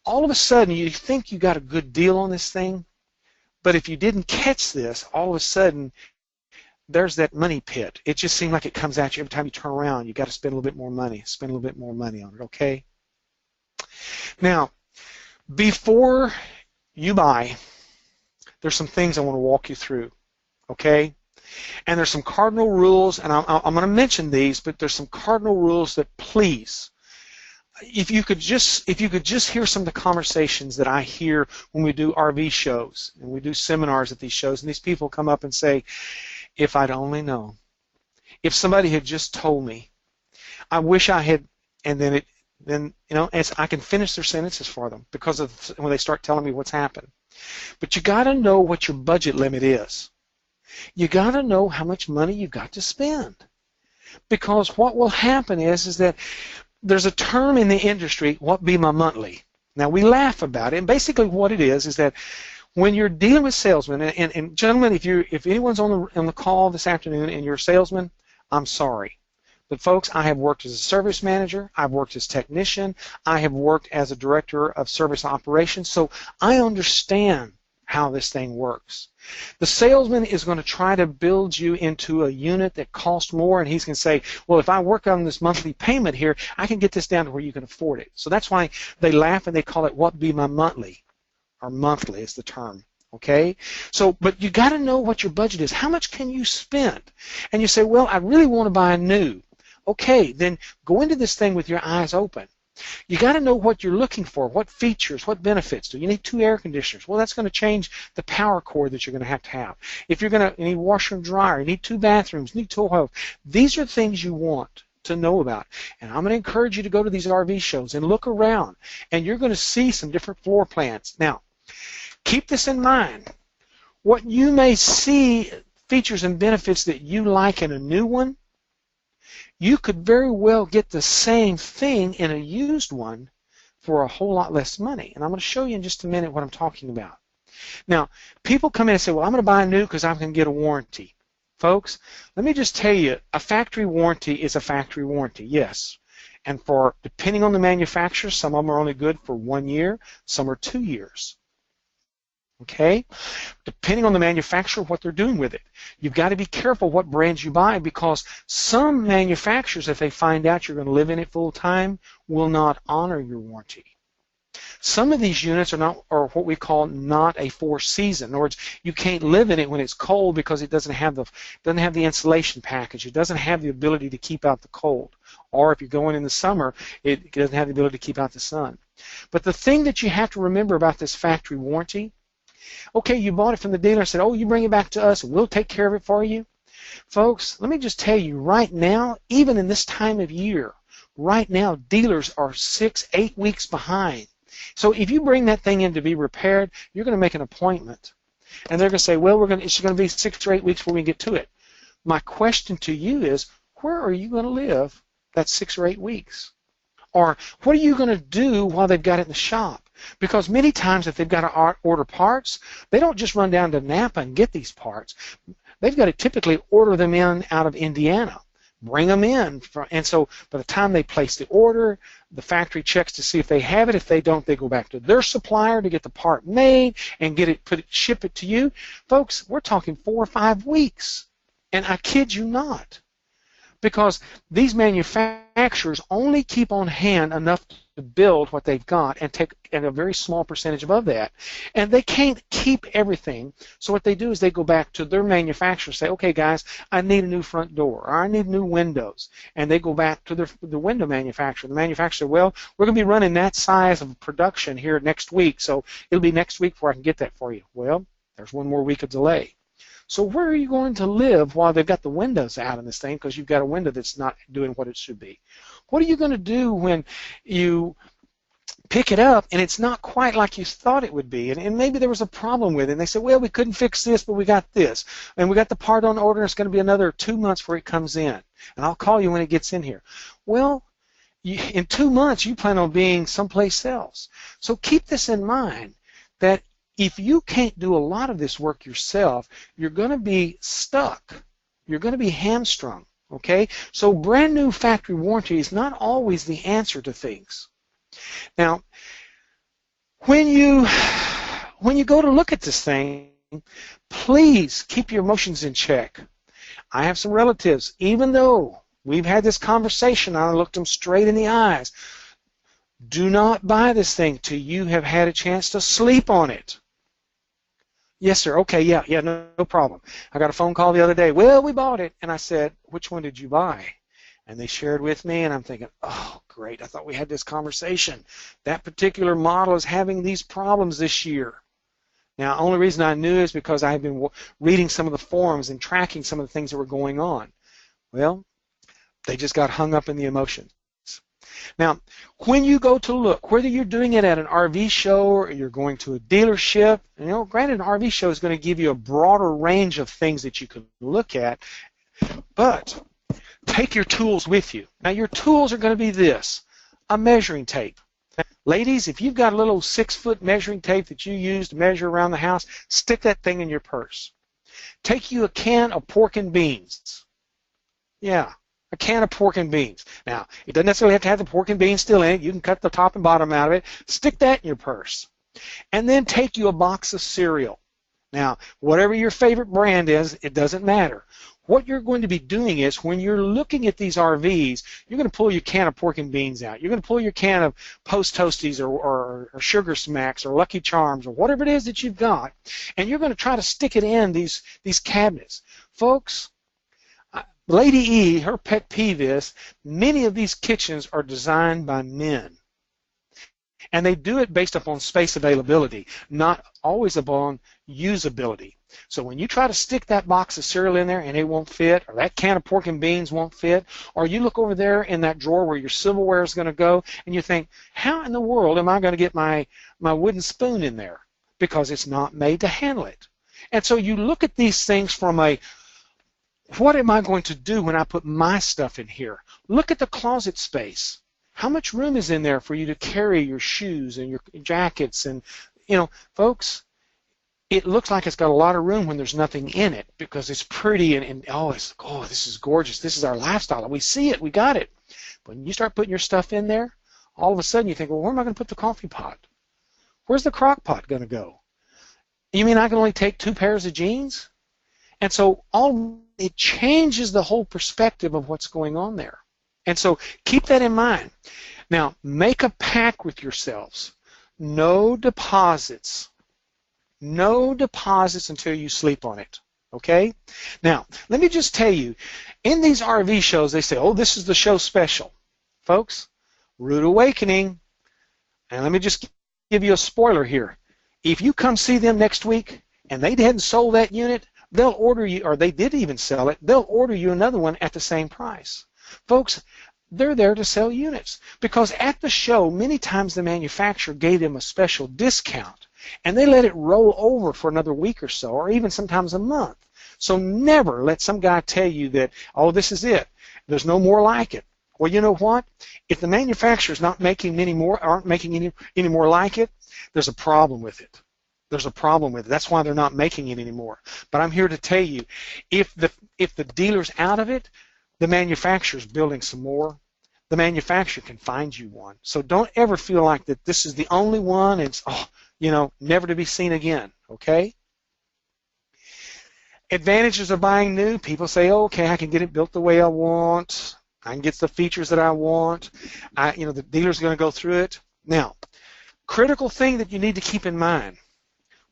all of a sudden you think you got a good deal on this thing, but if you didn't catch this, all of a sudden there's that money pit. It just seems like it comes at you every time you turn around. You got to spend a little bit more money, on it, okay? Now, before you buy, there's some things I want to walk you through, okay? And there's some cardinal rules, and I'm going to mention these, but there's some cardinal rules that please, if you could just hear some of the conversations that I hear when we do RV shows and we do seminars at these shows, and these people come up and say, if I'd only known, if somebody had just told me, I wish I had, and then I can finish their sentences for them because of when they start telling me what's happened. But you got to know what your budget limit is. You got to know how much money you've got to spend, because what will happen is that there's a term in the industry, what be my monthly? Now we laugh about it, and basically what it is that when you're dealing with salesmen, and gentlemen, if anyone's on the call this afternoon and you're a salesman, I'm sorry. But folks, I have worked as a service manager, I've worked as technician, I have worked as a director of service operations, so I understand how this thing works. The salesman is going to try to build you into a unit that costs more, and he's going to say, well, if I work on this monthly payment here, I can get this down to where you can afford it. So that's why they laugh and they call it what be my monthly, or monthly is the term. Okay? So, but you got to know what your budget is. How much can you spend? And you say, well, I really want to buy a new. Okay, then go into this thing with your eyes open. You got to know what you're looking for, what features, what benefits. Do you need 2 air conditioners? Well, that's going to change the power cord that you're going to have. If you're going to need washer and dryer, you need 2 bathrooms, you need toilet. These are things you want to know about. And I'm going to encourage you to go to these RV shows and look around, and you're going to see some different floor plans. Now, keep this in mind. What you may see features and benefits that you like in a new one, you could very well get the same thing in a used one for a whole lot less money. And I'm going to show you in just a minute what I'm talking about. Now, people come in and say, well, I'm going to buy a new because I'm going to get a warranty. Folks, let me just tell you, a factory warranty is a factory warranty, yes. And for, depending on the manufacturer, some of them are only good for 1 year, some are 2 years. Okay? Depending on the manufacturer, what they're doing with it. You've got to be careful what brands you buy, because some manufacturers, if they find out you're going to live in it full time, will not honor your warranty. Some of these units are what we call not a four-season. In other words, you can't live in it when it's cold because it doesn't have the insulation package. It doesn't have the ability to keep out the cold. Or if you're going in the summer, it doesn't have the ability to keep out the sun. But the thing that you have to remember about this factory warranty, okay, you bought it from the dealer and said, oh, you bring it back to us and we'll take care of it for you. Folks, let me just tell you right now, even in this time of year, right now dealers are 6-8 weeks behind. So if you bring that thing in to be repaired, you're going to make an appointment. And they're going to say, well, it's going to be 6 or 8 weeks before we get to it. My question to you is, where are you going to live that 6 or 8 weeks? Or what are you going to do while they've got it in the shop? Because many times if they've got to order parts, they don't just run down to Napa and get these parts. They've got to typically order them in out of Indiana, bring them in. And so by the time they place the order, the factory checks to see if they have it. If they don't, they go back to their supplier to get the part made and ship it to you. Folks, we're talking 4 or 5 weeks. And I kid you not. Because these manufacturers only keep on hand enough to build what they've got and take a very small percentage above that. And they can't keep everything. So what they do is they go back to their manufacturer and say, okay, guys, I need a new front door, or I need new windows. And they go back to the window manufacturer. The manufacturer, well, we're going to be running that size of production here next week, so it'll be next week before I can get that for you. Well, there's 1 more week of delay. So where are you going to live while they've got the windows out in this thing, because you've got a window that's not doing what it should be? What are you going to do when you pick it up and it's not quite like you thought it would be, and maybe there was a problem with it, and they said, well, we couldn't fix this, but we got this, and we got the part on order, and it's going to be another 2 months before it comes in, and I'll call you when it gets in here. Well, in 2 months, you plan on being someplace else. So keep this in mind, that if you can't do a lot of this work yourself, you're going to be stuck. You're going to be hamstrung, okay? So brand new factory warranty is not always the answer to things. Now, when you go to look at this thing, please keep your emotions in check. I have some relatives, even though we've had this conversation, I looked them straight in the eyes. Do not buy this thing till you have had a chance to sleep on it. Yes, sir. Okay, yeah, no problem. I got a phone call the other day. Well, we bought it. And I said, which one did you buy? And they shared with me, and I'm thinking, oh, great. I thought we had this conversation. That particular model is having these problems this year. Now, the only reason I knew is because I had been reading some of the forums and tracking some of the things that were going on. Well, they just got hung up in the emotions. Now, when you go to look, whether you're doing it at an RV show or you're going to a dealership, granted, an RV show is going to give you a broader range of things that you can look at, but take your tools with you. Now, your tools are going to be this: a measuring tape. Ladies, if you've got a little 6-foot measuring tape that you use to measure around the house, stick that thing in your purse. Take you a can of pork and beans. Yeah. A can of pork and beans. Now, it doesn't necessarily have to have the pork and beans still in it. You can cut the top and bottom out of it. Stick that in your purse. And then take you a box of cereal. Now, whatever your favorite brand is, it doesn't matter. What you're going to be doing is, when you're looking at these RVs, you're going to pull your can of pork and beans out. You're going to pull your can of Post Toasties or Sugar Smacks or Lucky Charms or whatever it is that you've got, and you're going to try to stick it in these cabinets. Folks, Lady E, her pet peeve is, many of these kitchens are designed by men. And they do it based upon space availability, not always upon usability. So when you try to stick that box of cereal in there and it won't fit, or that can of pork and beans won't fit, or you look over there in that drawer where your silverware is going to go, and you think, how in the world am I going to get my wooden spoon in there? Because it's not made to handle it. And so you look at these things from a, what am I going to do when I put my stuff in here? Look at the closet space. How much room is in there for you to carry your shoes and your jackets? And, folks, it looks like it's got a lot of room when there's nothing in it, because it's pretty and this is gorgeous. This is our lifestyle. We see it. We got it. When you start putting your stuff in there, all of a sudden you think, well, where am I going to put the coffee pot? Where's the crock pot going to go? You mean I can only take 2 pairs of jeans? And so it changes the whole perspective of what's going on there. And so keep that in mind. Now, make a pact with yourselves. No deposits. No deposits until you sleep on it. Okay? Now, let me just tell you, in these RV shows, they say, oh, this is the show special. Folks, Rude Awakening, and let me just give you a spoiler here. If you come see them next week and they hadn't sold that unit, they'll order you, or they did even sell it, they'll order you another one at the same price. Folks, they're there to sell units because at the show, many times the manufacturer gave them a special discount and they let it roll over for another week or so, or even sometimes a month. So never let some guy tell you that, oh, this is it. There's no more like it. Well, you know what? If the manufacturer's not making any more, aren't making any more like it, there's a problem with it. There's a problem with it. That's why they're not making it anymore. But I'm here to tell you, if the dealer's out of it, the manufacturer's building some more. The manufacturer can find you one. So don't ever feel like that this is the only one and it's, never to be seen again, okay? Advantages of buying new. People say, oh, okay, I can get it built the way I want. I can get the features that I want. The dealer's going to go through it. Now, critical thing that you need to keep in mind.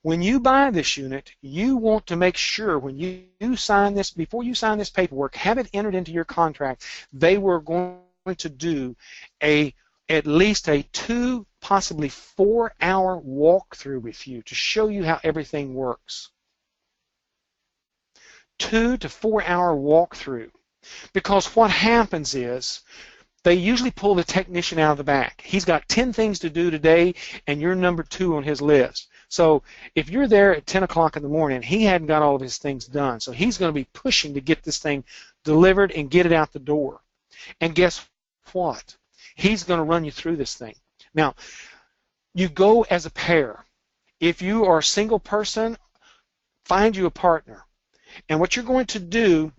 When you buy this unit, you want to make sure when you sign this, before you sign this paperwork, have it entered into your contract. They were going to do at least a 2, possibly 4-hour walkthrough with you to show you how everything works. 2 to 4-hour walkthrough. Because what happens is they usually pull the technician out of the back. He's got 10 things to do today, and you're number 2 on his list. So if you're there at 10 o'clock in the morning, he hadn't got all of his things done. So he's going to be pushing to get this thing delivered and get it out the door. And guess what? He's going to run you through this thing. Now, you go as a pair. If you are a single person, find you a partner. And what you're going to do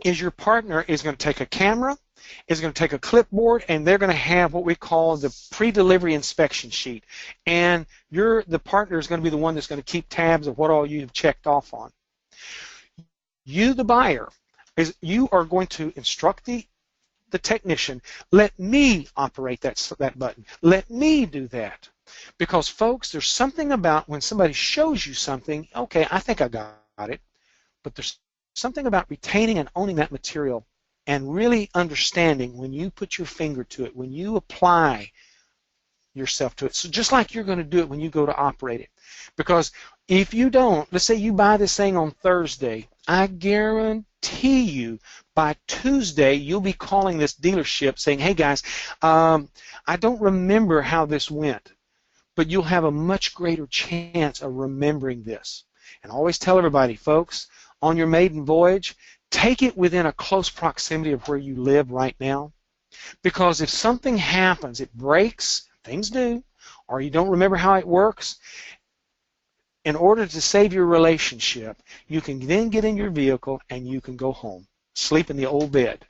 is your partner is going to take a camera, is going to take a clipboard, and they're going to have what we call the pre-delivery inspection sheet. And the partner is going to be the one that's going to keep tabs of what all you've checked off on. You, the buyer, you are going to instruct the technician, let me operate that button. Let me do that. Because, folks, there's something about when somebody shows you something, okay, I think I got it, but there's something about retaining and owning that material and really understanding when you put your finger to it, when you apply yourself to it. So just like you're going to do it when you go to operate it. Because if you don't, let's say you buy this thing on Thursday, I guarantee you by Tuesday you'll be calling this dealership saying, hey guys, I don't remember how this went, but you'll have a much greater chance of remembering this. And I always tell everybody, folks, on your maiden voyage, take it within a close proximity of where you live right now. Because if something happens, it breaks, things do, or you don't remember how it works, in order to save your relationship, you can then get in your vehicle and you can go home, sleep in the old bed.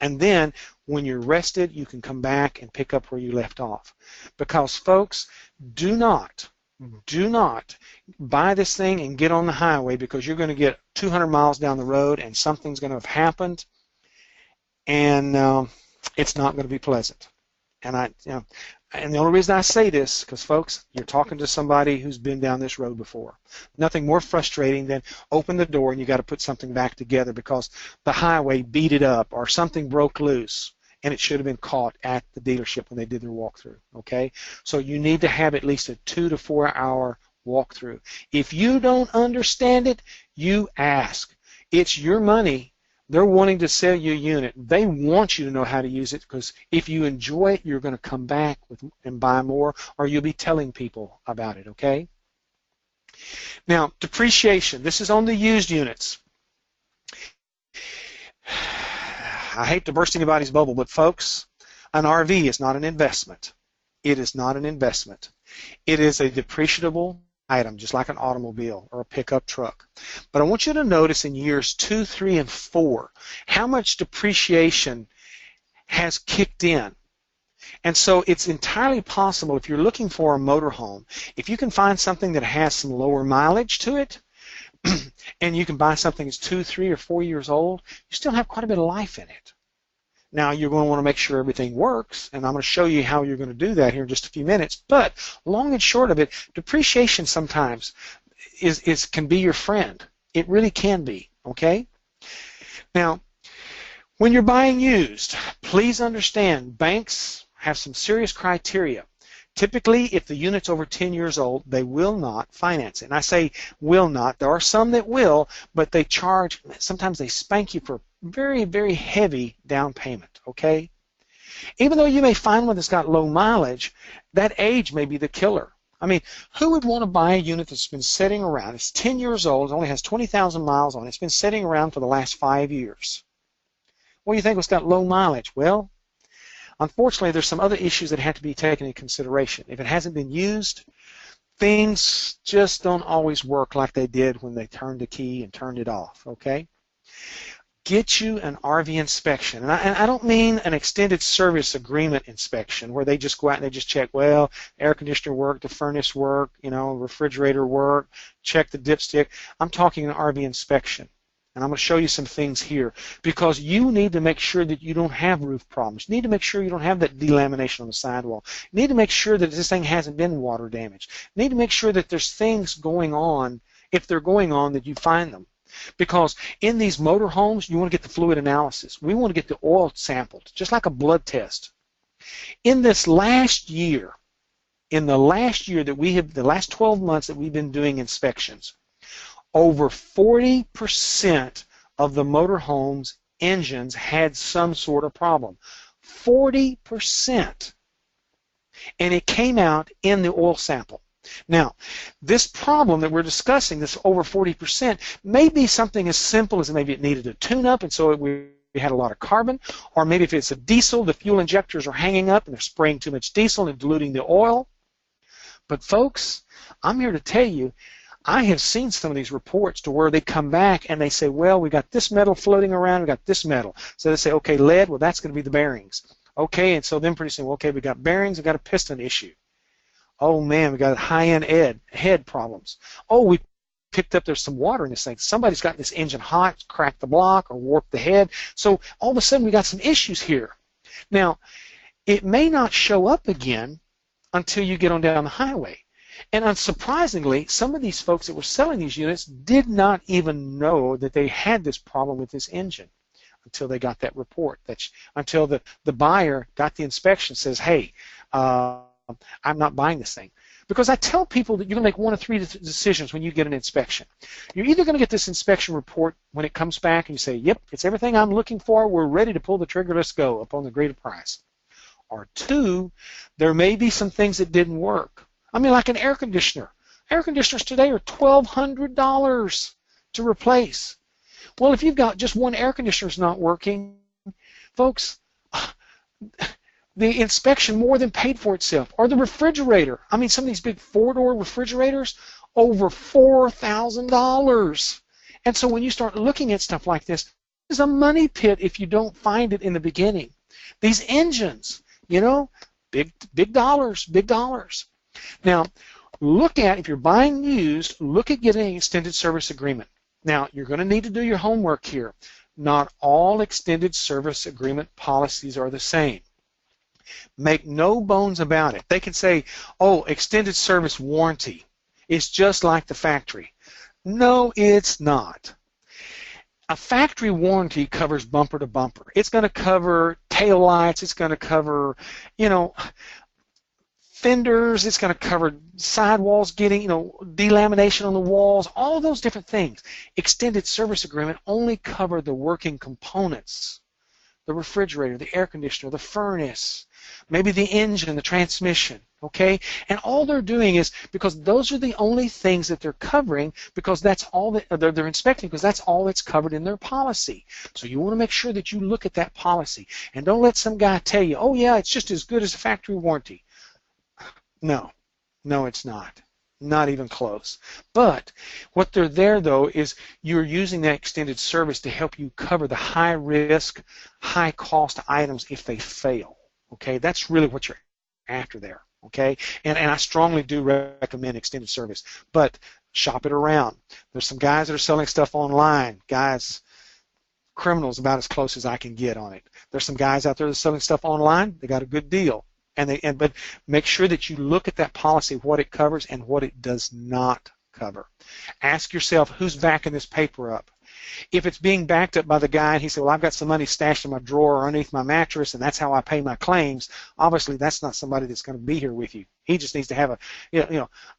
And then when you're rested, you can come back and pick up where you left off. Because, folks, do not buy this thing and get on the highway because you're going to get 200 miles down the road and something's going to have happened, and it's not going to be pleasant. And and the only reason I say this because, folks, you're talking to somebody who's been down this road before. Nothing more frustrating than open the door and you got to put something back together because the highway beat it up or something broke loose. And it should have been caught at the dealership when they did their walkthrough, okay? So you need to have at least a 2 to 4 hour walkthrough. If you don't understand it, you ask. It's your money. They're wanting to sell you a unit. They want you to know how to use it because if you enjoy it, you're going to come back and buy more or you'll be telling people about it, okay? Now, depreciation. This is on the used units. I hate to burst anybody's bubble, but folks, an RV is not an investment. It is not an investment. It is a depreciable item, just like an automobile or a pickup truck. But I want you to notice in years 2, 3, and 4 how much depreciation has kicked in. And so it's entirely possible, if you're looking for a motorhome, if you can find something that has some lower mileage to it, and you can buy something that's 2, 3, or 4 years old, you still have quite a bit of life in it. Now, you're going to want to make sure everything works, and I'm going to show you how you're going to do that here in just a few minutes. But long and short of it, depreciation sometimes can be your friend. It really can be, okay? Now, when you're buying used, please understand banks have some serious criteria. Typically, if the unit's over 10 years old, they will not finance it. And I say will not. There are some that will, but they charge, sometimes they spank you for very, very heavy down payment, okay? Even though you may find one that's got low mileage, that age may be the killer. I mean, who would want to buy a unit that's been sitting around? It's 10 years old, it only has 20,000 miles on it. It's been sitting around for the last 5 years. What do you think it's got low mileage? Well, unfortunately, there's some other issues that have to be taken into consideration. If it hasn't been used, things just don't always work like they did when they turned the key and turned it off, okay? Get you an RV inspection. And I don't mean an extended service agreement inspection where they just go out and they just check, well, air conditioner work, the furnace work, refrigerator work, check the dipstick. I'm talking an RV inspection. And I'm going to show you some things here because you need to make sure that you don't have roof problems. You need to make sure you don't have that delamination on the sidewall. You need to make sure that this thing hasn't been water damaged. You need to make sure that there's things going on, if they're going on, that you find them. Because in these motor homes, you want to get the fluid analysis. We want to get the oil sampled, just like a blood test. In this last year, the last 12 months that we've been doing inspections, over 40% of the motor homes' engines had some sort of problem. 40%. And it came out in the oil sample. Now, this problem that we're discussing, this over 40%, may be something as simple as maybe it needed a tune-up, and so we had a lot of carbon, or maybe if it's a diesel, the fuel injectors are hanging up and they're spraying too much diesel and diluting the oil. But folks, I'm here to tell you, I have seen some of these reports to where they come back and they say, well, we got this metal floating around, we got this metal. So they say, okay, lead, well, that's going to be the bearings. Okay, and so then pretty soon, well, okay, we got bearings, we got a piston issue. Oh, man, we got high-end head problems. Oh, we picked up there's some water in this thing. Somebody's got this engine hot, cracked the block, or warped the head. So all of a sudden we got some issues here. Now, it may not show up again until you get on down the highway. And unsurprisingly, some of these folks that were selling these units did not even know that they had this problem with this engine until they got that report. Until the buyer got the inspection, says, hey, I'm not buying this thing. Because I tell people that you're going to make one of three decisions when you get an inspection. You're either going to get this inspection report when it comes back and you say, yep, it's everything I'm looking for, we're ready to pull the trigger, let's go, upon the greater price. Or two, there may be some things that didn't work. I mean, like an air conditioner. Air conditioners today are $1,200 to replace. Well, if you've got just one air conditioner that's not working, folks, the inspection more than paid for itself. Or the refrigerator. I mean, some of these big 4-door refrigerators, over $4,000. And so when you start looking at stuff like this, it's a money pit if you don't find it in the beginning. These engines, big dollars, big dollars. Now, if you're buying used, look at getting an extended service agreement. Now, you're going to need to do your homework here. Not all extended service agreement policies are the same. Make no bones about it. They can say, oh, extended service warranty is just like the factory. No, it's not. A factory warranty covers bumper to bumper. It's going to cover tail lights. It's going to cover, fenders. It's going to cover sidewalls getting, delamination on the walls, all of those different things. Extended service agreement only cover the working components, the refrigerator, the air conditioner, the furnace, maybe the engine, the transmission, okay? And all they're doing is, because those are the only things that they're covering, because that's all that they're inspecting, because that's all that's covered in their policy. So you want to make sure that you look at that policy, and don't let some guy tell you, oh yeah, it's just as good as a factory warranty. No, it's not. Not even close. But what they're there, though, is you're using that extended service to help you cover the high-risk, high-cost items if they fail. Okay, that's really what you're after there. Okay, and I strongly do recommend extended service, but shop it around. There's some guys that are selling stuff online. Guys, criminals about as close as I can get on it. There's some guys out there that are selling stuff online. They got a good deal. But make sure that you look at that policy, what it covers and what it does not cover. Ask yourself, who's backing this paper up? If it's being backed up by the guy and he said, well, I've got some money stashed in my drawer or underneath my mattress and that's how I pay my claims, obviously that's not somebody that's going to be here with you. He just needs to have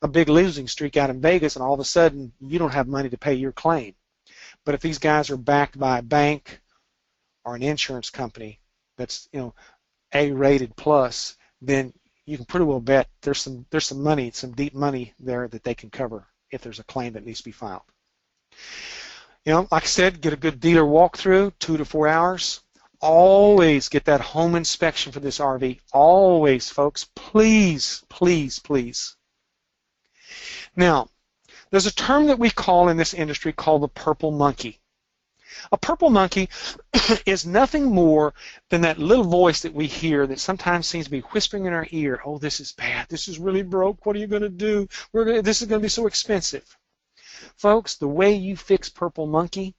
a big losing streak out in Vegas and all of a sudden you don't have money to pay your claim. But if these guys are backed by a bank or an insurance company that's A-rated plus, then you can pretty well bet there's some money, some deep money there that they can cover if there's a claim that needs to be filed. Like I said, get a good dealer walkthrough, 2 to 4 hours. Always get that home inspection for this RV. Always, folks. Please, please, please. Now, there's a term that we call in this industry called the purple monkey. A purple monkey is nothing more than that little voice that we hear that sometimes seems to be whispering in our ear, oh, this is bad, this is really broke, what are you going to do? This is going to be so expensive. Folks, the way you fix purple monkey,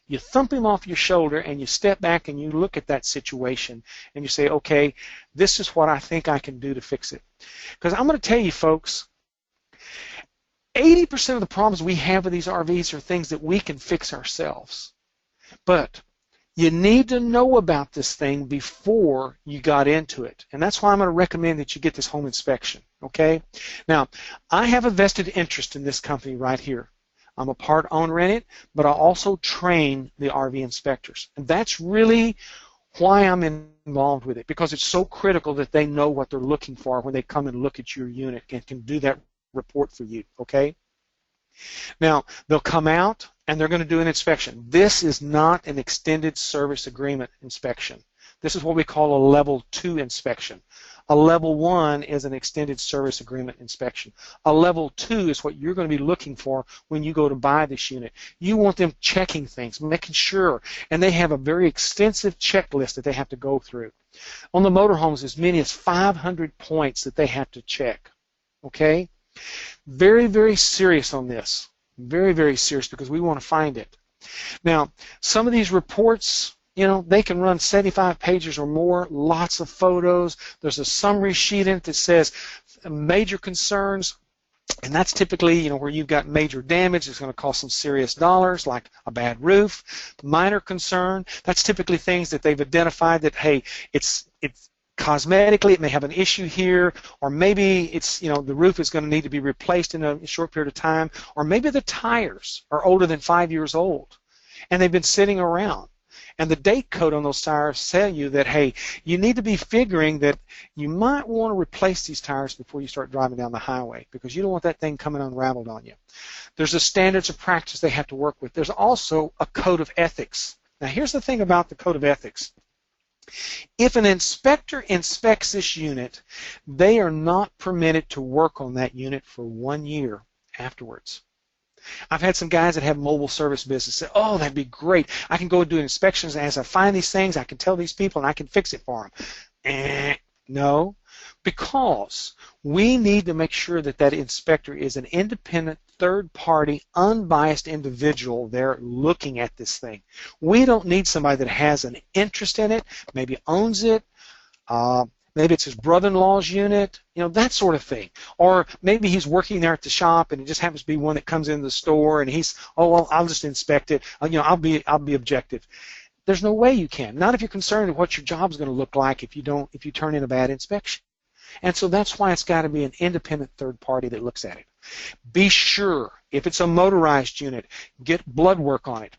you thump him off your shoulder and you step back and you look at that situation and you say, okay, this is what I think I can do to fix it. Because I'm going to tell you, folks, 80% of the problems we have with these RVs are things that we can fix ourselves. But you need to know about this thing before you got into it. And that's why I'm going to recommend that you get this home inspection. Okay? Now, I have a vested interest in this company right here. I'm a part owner in it, but I also train the RV inspectors. And that's really why I'm involved with it, because it's so critical that they know what they're looking for when they come and look at your unit and can do that report for you. Okay? Now, they'll come out and they're going to do an inspection. This is not an extended service agreement inspection. This is what we call a level 2 inspection. A level 1 is an extended service agreement inspection. A level 2 is what you're going to be looking for when you go to buy this unit. You want them checking things, making sure, and they have a very extensive checklist that they have to go through. On the motorhomes, as many as 500 points that they have to check. Okay? Very, very serious on this. Very, very serious, because we want to find it. Now, some of these reports, they can run 75 pages or more, lots of photos. There's a summary sheet in it that says major concerns, and that's typically, where you've got major damage. It's going to cost some serious dollars, like a bad roof. Minor concern, that's typically things that they've identified that, hey, it's cosmetically, it may have an issue here, or maybe it's, the roof is going to need to be replaced in a short period of time, or maybe the tires are older than 5 years old, and they've been sitting around. And the date code on those tires tell you that, hey, you need to be figuring that you might want to replace these tires before you start driving down the highway, because you don't want that thing coming unraveled on you. There's the standards of practice they have to work with. There's also a code of ethics. Now, here's the thing about the code of ethics. If an inspector inspects this unit, they are not permitted to work on that unit for 1 year afterwards. I've had some guys that have mobile service business say, oh, that'd be great. I can go and do inspections, and as I find these things, I can tell these people and I can fix it for them. No, because we need to make sure that that inspector is an independent, third-party, unbiased individual there looking at this thing. We don't need somebody that has an interest in it, maybe owns it, maybe it's his brother-in-law's unit, that sort of thing. Or maybe he's working there at the shop and it just happens to be one that comes into the store and he's, oh, well, I'll just inspect it. I'll be objective. There's no way you can. Not if you're concerned with what your job's going to look like if you turn in a bad inspection. And so that's why it's got to be an independent third party that looks at it. Be sure, if it's a motorized unit, get blood work on it.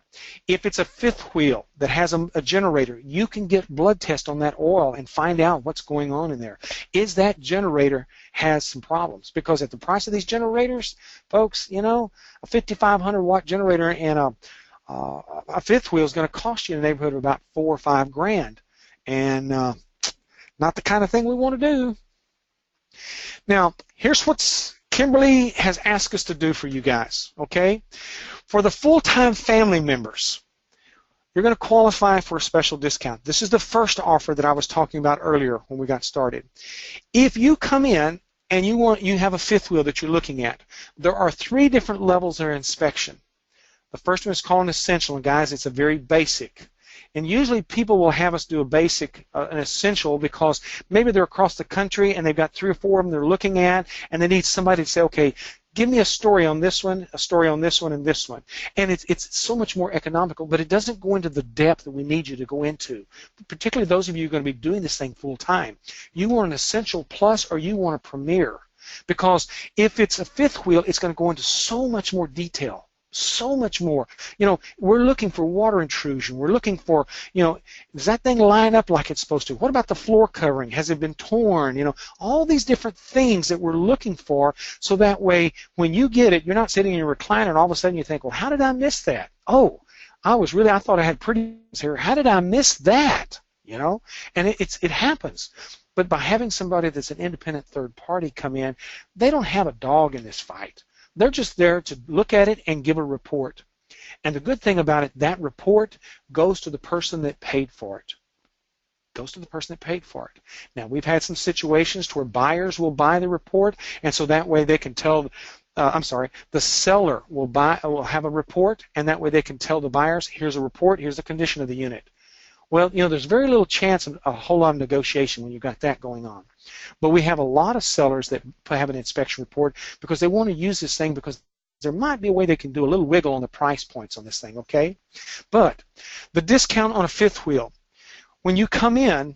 If it's a fifth wheel that has a generator, you can get blood test on that oil and find out what's going on in there. Is that generator has some problems? Because at the price of these generators, folks, a 5,500 watt generator and a fifth wheel is going to cost you in the neighborhood of about $4 or $5 grand, and not the kind of thing we want to do. Now, here's what's Kimberly has asked us to do for you guys, okay? For the full-time family members, you're going to qualify for a special discount. This is the first offer that I was talking about earlier when we got started. If you come in and you have a fifth wheel that you're looking at, there are 3 different levels of inspection. The first one is called an essential, and guys, it's a very basic. And usually people will have us do a basic, an essential, because maybe they're across the country and they've got 3 or 4 of them they're looking at, and they need somebody to say, okay, give me a story on this one, a story on this one, and this one. And it's so much more economical, but it doesn't go into the depth that we need you to go into, particularly those of you who are going to be doing this thing full time. You want an essential plus or you want a premier, because if it's a fifth wheel, it's going to go into so much more detail. So much more. You know, we're looking for water intrusion. We're looking for, you know, does that thing line up like it's supposed to? What about the floor covering? Has it been torn? You know, all these different things that we're looking for, so that way when you get it, you're not sitting in your recliner and all of a sudden you think, well, how did I miss that? Oh, I thought I had pretty here. How did I miss that? You know, and it happens. But by having somebody that's an independent third party come in, they don't have a dog in this fight. They're just there to look at it and give a report. And the good thing about it, that report goes to the person that paid for it. Goes to the person that paid for it. Now, we've had some situations to where buyers will buy the report, and so that way they can tell, the seller will have a report, and that way they can tell the buyers, here's a report, here's the condition of the unit. Well, you know, there's very little chance of a whole lot of negotiation when you've got that going on. But we have a lot of sellers that have an inspection report because they want to use this thing, because there might be a way they can do a little wiggle on the price points on this thing, okay? But the discount on a fifth wheel, when you come in,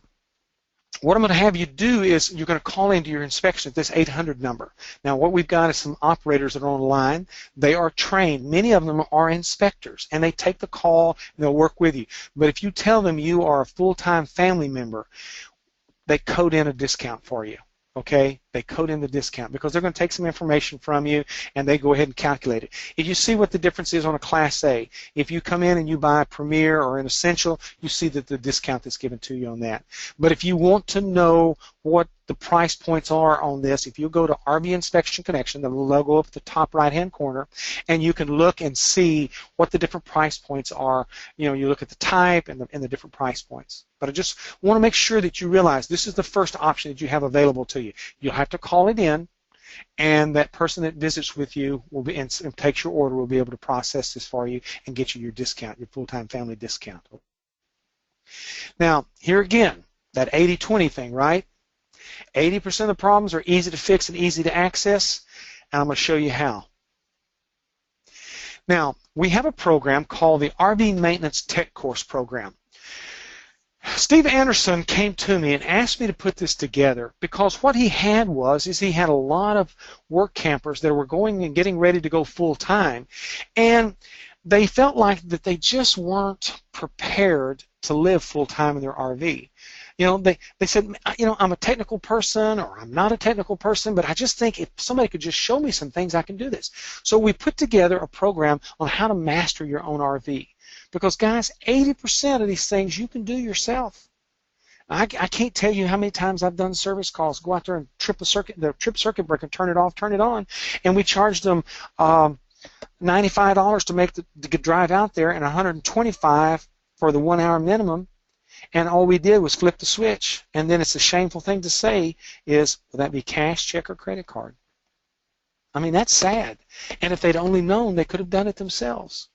what I'm going to have you do is you're going to call into your inspection at this 800 number. Now, what we've got is some operators that are online. They are trained. Many of them are inspectors, and they take the call and they'll work with you. But if you tell them you are a full-time family member, they code in a discount for you. Okay, they code in the discount because they're going to take some information from you and they go ahead and calculate it. If you see what the difference is on a Class A, if you come in and you buy a Premier or an Essential, you see that the discount that's given to you on that. But if you want to know what the price points are on this, if you go to RV Inspection Connection, the logo up at the top right-hand corner, and you can look and see what the different price points are. You know, you look at the type and the different price points. But I just want to make sure that you realize this is the first option that you have available to you. You'll have to call it in, and that person that visits with you will be and takes your order will be able to process this for you and get you your discount, your full-time family discount. Now, here again, that 80-20 thing, right? 80% of the problems are easy to fix and easy to access, and I'm going to show you how. Now, we have a program called the RV Maintenance Tech Course Program. Steve Anderson came to me and asked me to put this together because what he had is he had a lot of work campers that were going and getting ready to go full-time, and they felt like that they just weren't prepared to live full-time in their RV. You know, they said, you know, I'm a technical person or I'm not a technical person, but I just think if somebody could just show me some things, I can do this. So we put together a program on how to master your own RV. Because, guys, 80% of these things you can do yourself. I can't tell you how many times I've done service calls, go out there and trip the circuit breaker, turn it off, turn it on, and we charged them $95 to drive out there and $125 for the 1 hour minimum. And all we did was flip the switch. And then it's a shameful thing to say is, will that be cash, check, or credit card? I mean, that's sad. And if they'd only known, they could have done it themselves.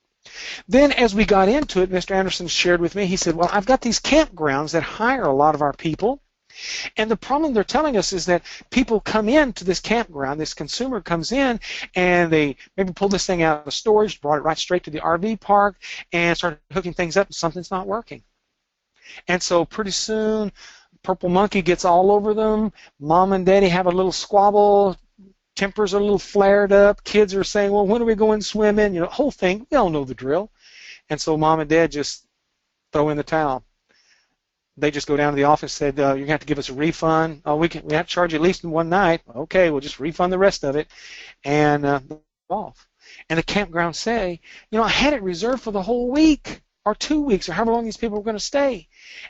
Then as we got into it, Mr. Anderson shared with me, he said, well, I've got these campgrounds that hire a lot of our people. And the problem they're telling us is that people come in to this campground, this consumer comes in, and they maybe pull this thing out of storage, brought it right straight to the RV park, and started hooking things up, and something's not working. And so pretty soon, Purple Monkey gets all over them. Mom and Daddy have a little squabble. Tempers are a little flared up. Kids are saying, well, when are we going swimming? You know, whole thing. We all know the drill. And so Mom and Dad just throw in the towel. They just go down to the office and said, you're going to have to give us a refund. Oh, we have to charge you at least in one night. Okay, we'll just refund the rest of it. And off. And the campground say, you know, I had it reserved for the whole week or 2 weeks or however long these people were going to stay.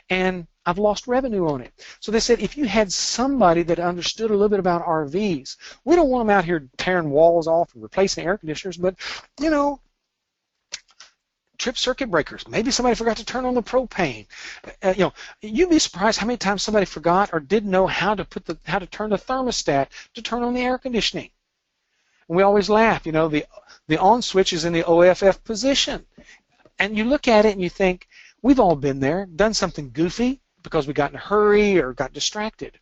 And I've lost revenue on it. So they said if you had somebody that understood a little bit about RVs, we don't want them out here tearing walls off and replacing air conditioners, but, you know, trip circuit breakers. Maybe somebody forgot to turn on the propane. You know, you'd be surprised how many times somebody forgot or didn't know how to turn the thermostat to turn on the air conditioning. And we always laugh, you know, the on switch is in the OFF position. And you look at it and you think, we've all been there, done something goofy because we got in a hurry or got distracted.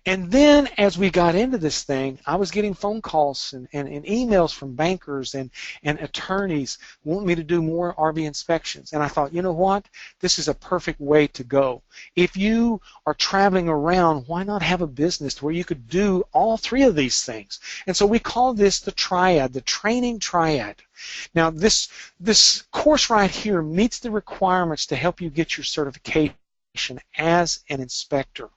And then as we got into this thing, I was getting phone calls and emails from bankers and attorneys wanting me to do more RV inspections. And I thought, you know what? This is a perfect way to go. If you are traveling around, why not have a business where you could do all three of these things? And so we call this the triad, the training triad. Now, this course right here meets the requirements to help you get your certification as an inspector.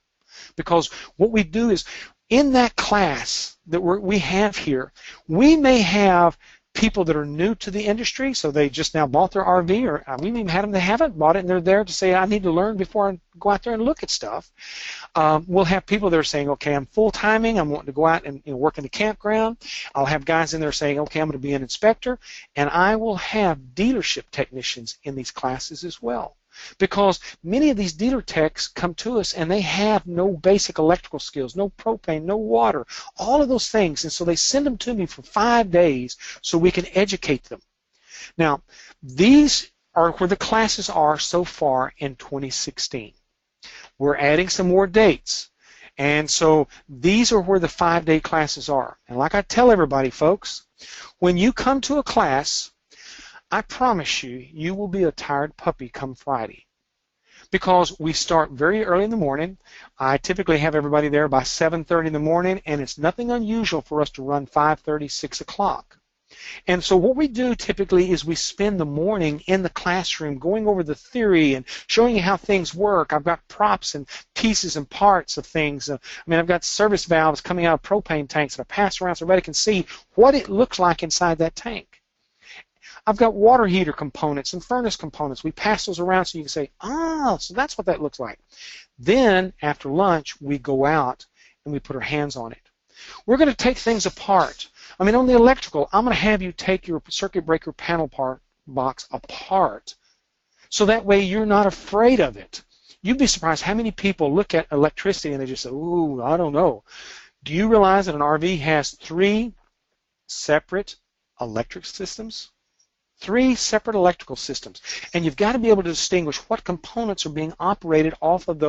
Because what we do is, in that class that we have here, we may have people that are new to the industry, so they just now bought their RV, or we even had them that haven't bought it, and they're there to say, I need to learn before I go out there and look at stuff. We'll have people that are saying, okay, I'm full-timing, I'm wanting to go out and work in the campground. I'll have guys in there saying, okay, I'm going to be an inspector, and I will have dealership technicians in these classes as well. Because many of these dealer techs come to us and they have no basic electrical skills, no propane, no water, all of those things. And so they send them to me for 5 days so we can educate them. Now, these are where the classes are so far in 2016. We're adding some more dates. And so these are where the 5-day classes are. And like I tell everybody, folks, when you come to a class, I promise you, you will be a tired puppy come Friday, because we start very early in the morning. I typically have everybody there by 7:30 in the morning, and it's nothing unusual for us to run 5:30, 6 o'clock. And so what we do typically is we spend the morning in the classroom going over the theory and showing you how things work. I've got props and pieces and parts of things. I've got service valves coming out of propane tanks that I pass around so everybody can see what it looks like inside that tank. I've got water heater components and furnace components. We pass those around so you can say, so that's what that looks like. Then, after lunch, we go out and we put our hands on it. We're going to take things apart. On the electrical, I'm going to have you take your circuit breaker panel box apart, so that way you're not afraid of it. You'd be surprised how many people look at electricity and they just say, ooh, I don't know. Do you realize that an RV has 3 separate electric systems? 3 separate electrical systems, and you've got to be able to distinguish what components are being operated off of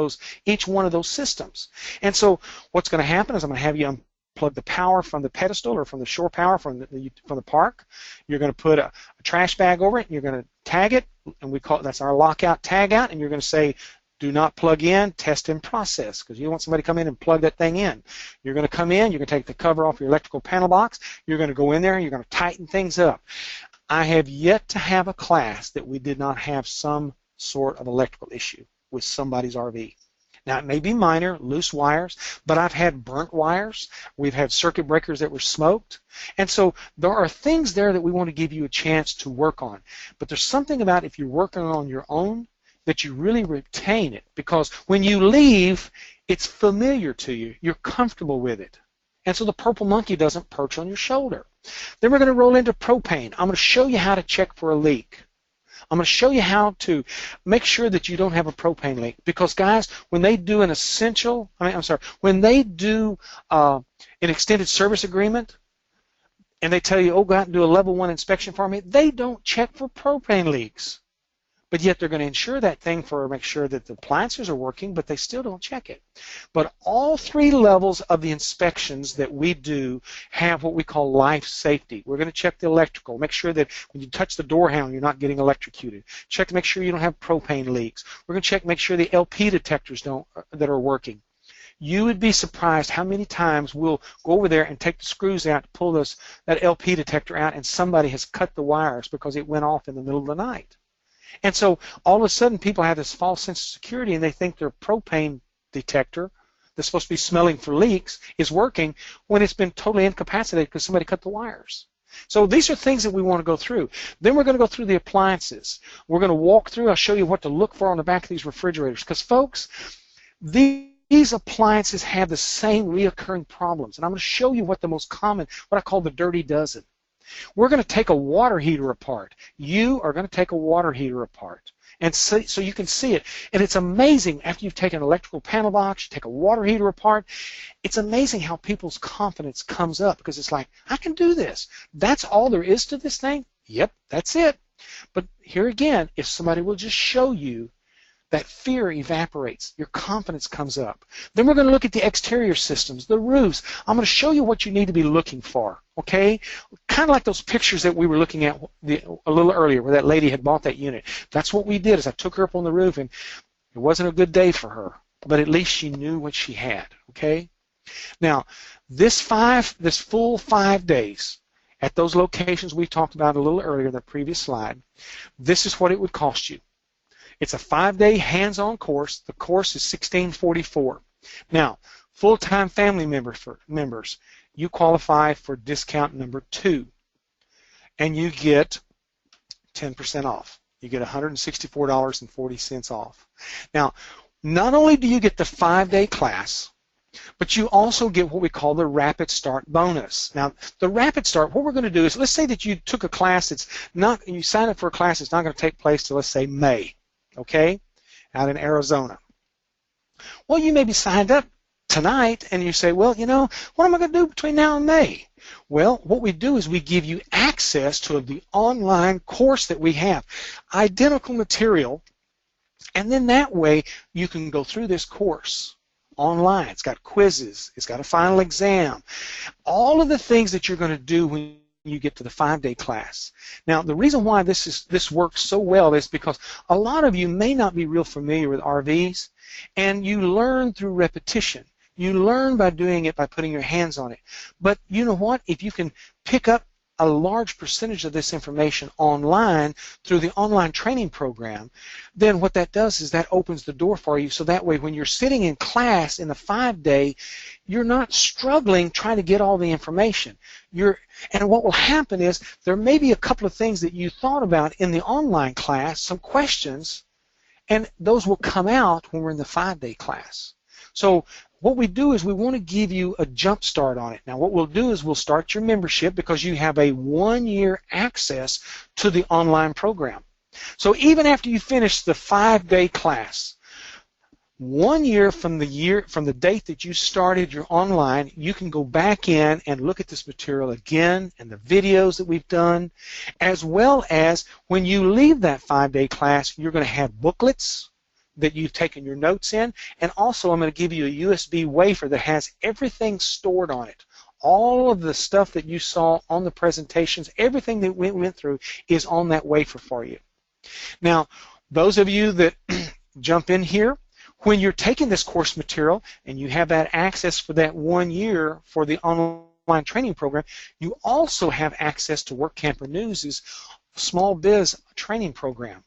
each one of those systems. And so what's going to happen is I'm going to have you unplug the power from the pedestal or from the shore power from the park. You're going to put a trash bag over it, and you're going to tag it, and that's our lockout tag out, and you're going to say, do not plug in, test and process, because you don't want somebody to come in and plug that thing in. You're going to come in, you're going to take the cover off your electrical panel box, you're going to go in there, and you're going to tighten things up. I have yet to have a class that we did not have some sort of electrical issue with somebody's RV. Now, it may be minor, loose wires, but I've had burnt wires. We've had circuit breakers that were smoked. And so there are things there that we want to give you a chance to work on. But there's something about if you're working on your own that you really retain it, because when you leave, it's familiar to you. You're comfortable with it. And so the purple monkey doesn't perch on your shoulder. Then we're going to roll into propane. I'm going to show you how to check for a leak. I'm going to show you how to make sure that you don't have a propane leak. Because, guys, when they do an extended service agreement, and they tell you, oh, go out and do a level 1 inspection for me, they don't check for propane leaks. But yet they're going to insure that thing make sure that the appliances are working, but they still don't check it. But all 3 levels of the inspections that we do have what we call life safety. We're going to check the electrical, make sure that when you touch the door handle, you're not getting electrocuted. Check to make sure you don't have propane leaks. We're going to check, make sure the LP detectors that are working. You would be surprised how many times we'll go over there and take the screws out to pull that LP detector out, and somebody has cut the wires because it went off in the middle of the night. And so all of a sudden people have this false sense of security, and they think their propane detector that's supposed to be smelling for leaks is working when it's been totally incapacitated because somebody cut the wires. So these are things that we want to go through. Then we're going to go through the appliances. We're going to walk through. I'll show you what to look for on the back of these refrigerators. Because, folks, these appliances have the same reoccurring problems. And I'm going to show you what the most common, what I call the dirty dozen. We're going to take a water heater apart. You are going to take a water heater apart. And so you can see it. And it's amazing after you've taken an electrical panel box, you take a water heater apart, it's amazing how people's confidence comes up because it's like, I can do this. That's all there is to this thing? Yep, that's it. But here again, if somebody will just show you, that fear evaporates. Your confidence comes up. Then we're going to look at the exterior systems, the roofs. I'm going to show you what you need to be looking for, okay? Kind of like those pictures that we were looking at a little earlier where that lady had bought that unit. That's what we did is I took her up on the roof, and it wasn't a good day for her, but at least she knew what she had, okay? Now, this full 5 days at those locations we talked about a little earlier in the previous slide, this is what it would cost you. It's a 5-day hands-on course. The course is $16.44. Now, full-time family members, you qualify for discount number 2, and you get 10% off. You get $164.40 off. Now, not only do you get the 5-day class, but you also get what we call the Rapid Start bonus. Now, the Rapid Start, what we're going to do is, let's say that you took a class that's not, you sign up for a class that's not going to take place till, let's say, May. Okay, out in Arizona. Well, you may be signed up tonight, and you say, well, you know, what am I going to do between now and May? Well, what we do is we give you access to the online course that we have, identical material, and then that way you can go through this course online. It's got quizzes. It's got a final exam. All of the things that you're going to do when you get to the 5-day class. Now, the reason why this works so well is because a lot of you may not be real familiar with RVs, and you learn through repetition. You learn by doing it, by putting your hands on it. But you know what? If you can pick up a large percentage of this information online through the online training program, then what that does is that opens the door for you, so that way when you're sitting in class in the 5-day, you're not struggling trying to get all the information. And what will happen is there may be a couple of things that you thought about in the online class, some questions, and those will come out when we're in the 5-day class. So what we do is we want to give you a jump start on it. Now, what we'll do is we'll start your membership because you have a 1-year access to the online program. So even after you finish the 5-day class, 1 year from the date that you started your online, you can go back in and look at this material again and the videos that we've done, as well as when you leave that 5-day class, you're going to have booklets that you've taken your notes in, and also I'm going to give you a USB wafer that has everything stored on it. All of the stuff that you saw on the presentations, everything that we went through is on that wafer for you. Now, those of you that jump in here, when you're taking this course material and you have that access for that 1 year for the online training program, you also have access to Work Camper News' small biz training program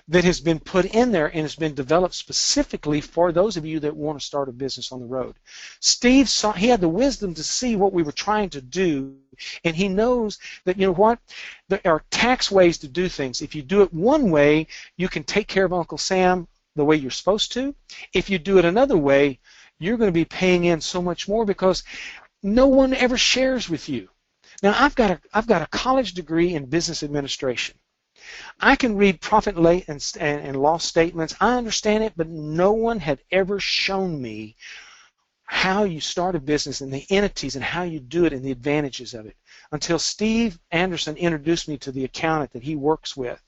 that has been put in there and has been developed specifically for those of you that want to start a business on the road. Steve he had the wisdom to see what we were trying to do, and he knows that, you know what, there are tax ways to do things. If you do it one way, you can take care of Uncle Sam the way you're supposed to. If you do it another way, you're going to be paying in so much more because no one ever shares with you. Now, I've got a college degree in business administration. I can read profit and loss statements. I understand it, but no one had ever shown me how you start a business and the entities and how you do it and the advantages of it until Steve Anderson introduced me to the accountant that he works with.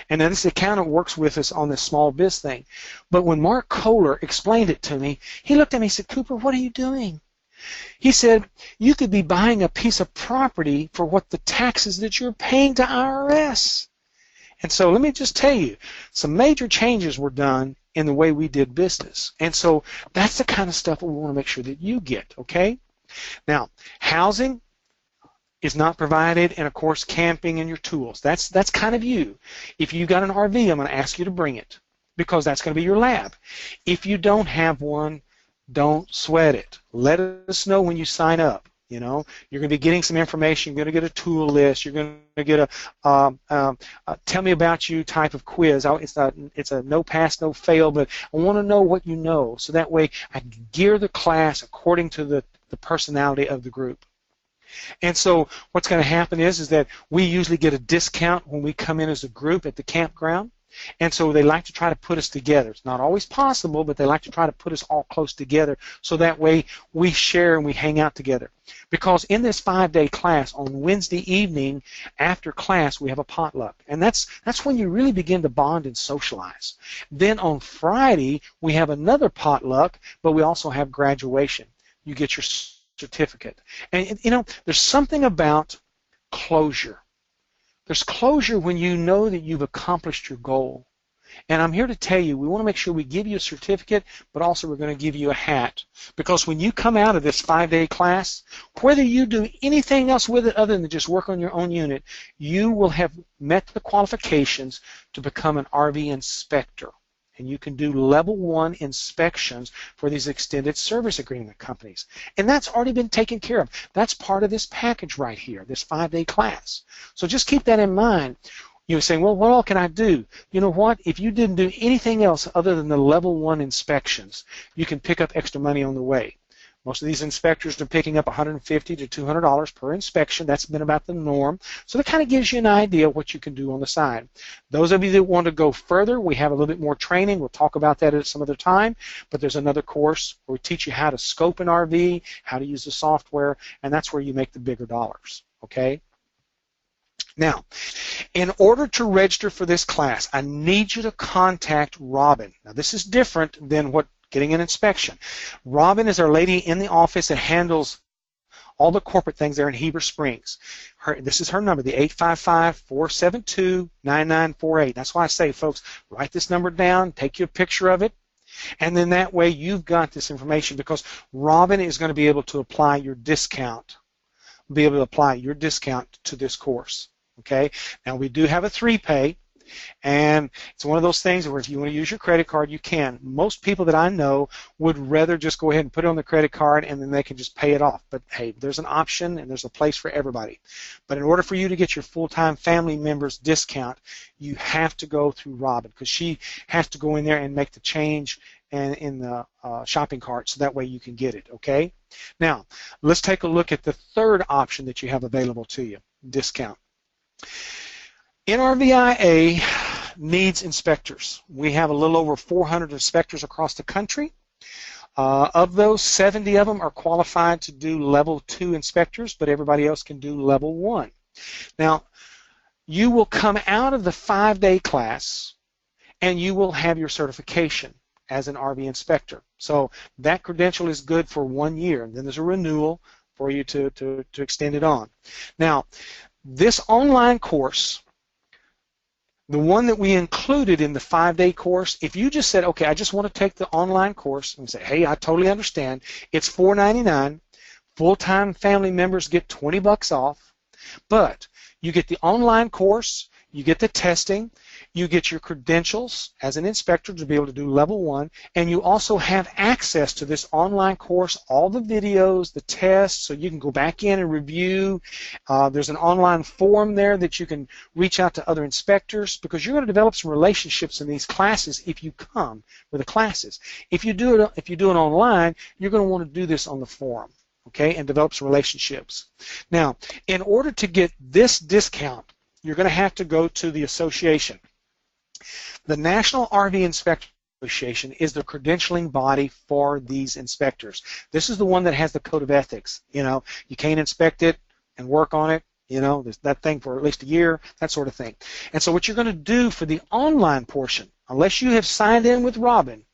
And then this accountant works with us on this small biz thing. But when Mark Kohler explained it to me, he looked at me and said, "Cooper, what are you doing?" He said, "You could be buying a piece of property for what the taxes that you're paying to IRS." And so let me just tell you, some major changes were done in the way we did business. And so that's the kind of stuff we want to make sure that you get, okay? Now, housing is not provided, and of course camping and your tools. That's kind of you. If you got an RV, I'm going to ask you to bring it because that's going to be your lab. If you don't have one, don't sweat it. Let us know when you sign up. You know, you're going to be getting some information. You're going to get a tool list. You're going to get a tell me about you type of quiz. It's a no pass, no fail, but I want to know what you know, so that way I can gear the class according to the personality of the group. And so what's going to happen is that we usually get a discount when we come in as a group at the campground. And so they like to try to put us together. It's not always possible, but they like to try to put us all close together, so that way we share and we hang out together. Because in this 5-day class, on Wednesday evening after class, we have a potluck. And that's when you really begin to bond and socialize. Then on Friday, we have another potluck, but we also have graduation. You get your certificate. And, you know, there's something about closure. There's closure when you know that you've accomplished your goal. And I'm here to tell you, we want to make sure we give you a certificate, but also we're going to give you a hat. Because when you come out of this 5-day class, whether you do anything else with it other than just work on your own unit, you will have met the qualifications to become an RV inspector. And you can do level 1 inspections for these extended service agreement companies. And that's already been taken care of. That's part of this package right here, this 5-day class. So just keep that in mind. You're saying, well, what all can I do? You know what? If you didn't do anything else other than the level 1 inspections, you can pick up extra money on the way. Most of these inspectors are picking up $150 to $200 per inspection. That's been about the norm. So that kind of gives you an idea of what you can do on the side. Those of you that want to go further, we have a little bit more training. We'll talk about that at some other time. But there's another course where we teach you how to scope an RV, how to use the software, and that's where you make the bigger dollars. Okay? Now, in order to register for this class, I need you to contact Robin. Now, this is different than getting an inspection. Robin is our lady in the office that handles all the corporate things there in Heber Springs. This is her number, the 855-472-9948. That's why I say, folks, write this number down, take you a picture of it, and then that way you've got this information, because Robin is going to be able to apply your discount, to this course. Okay? Now, we do have a 3-pay. And it's one of those things where if you want to use your credit card, you can. Most people that I know would rather just go ahead and put it on the credit card and then they can just pay it off. But hey, there's an option and there's a place for everybody. But in order for you to get your full-time family members discount, you have to go through Robin, because she has to go in there and make the change in the shopping cart, so that way you can get it. Okay? Now, let's take a look at the third option that you have available to you, discount. NRVIA needs inspectors. We have a little over 400 inspectors across the country. Of those, 70 of them are qualified to do level 2 inspectors, but everybody else can do level 1. Now, you will come out of the 5-day class and you will have your certification as an RV inspector. So that credential is good for 1 year, and then there's a renewal for you to extend it on. Now, this online course, the one that we included in the 5-day course, if you just said, okay, I just want to take the online course, and say, hey, I totally understand, it's $4.99. Full-time family members get $20 off, but you get the online course, you get the testing, you get your credentials as an inspector to be able to do level 1, and you also have access to this online course, all the videos, the tests, so you can go back in and review. There's an online forum there that you can reach out to other inspectors, because you're going to develop some relationships in these classes if you come with the classes. If you do it online, you're going to want to do this on the forum, okay, and develop some relationships. Now, in order to get this discount, you're going to have to go to the association. The National RV Inspector Association is the credentialing body for these inspectors. This is the one that has the code of ethics. You know, you can't inspect it and work on it. You know, there's that thing for at least a year, that sort of thing. And so what you're going to do for the online portion, unless you have signed in with Robin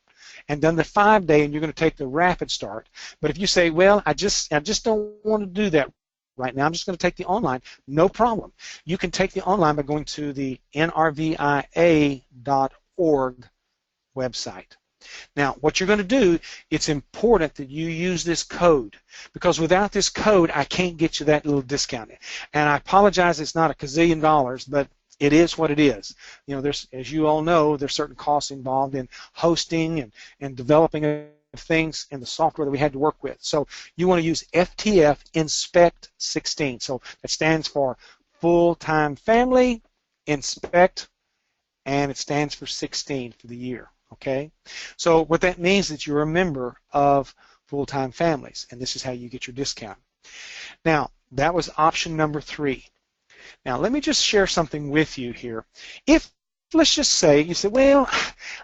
and done the 5-day and you're going to take the rapid start, but if you say, well, I just don't want to do that right now, I'm just going to take the online, no problem. You can take the online by going to the nrvia.org website. Now, what you're going to do, it's important that you use this code, because without this code, I can't get you that little discount. And I apologize, it's not a gazillion dollars, but it is what it is. You know, there's, as you all know, there's certain costs involved in hosting and developing a things in the software that we had to work with. So you want to use FTF Inspect 16. So that stands for Full-Time Family Inspect, and it stands for 16 for the year. Okay? So what that means is that you're a member of Full-Time Families, and this is how you get your discount. Now, that was option number 3. Now, let me just share something with you here. If, let's just say, you say, well,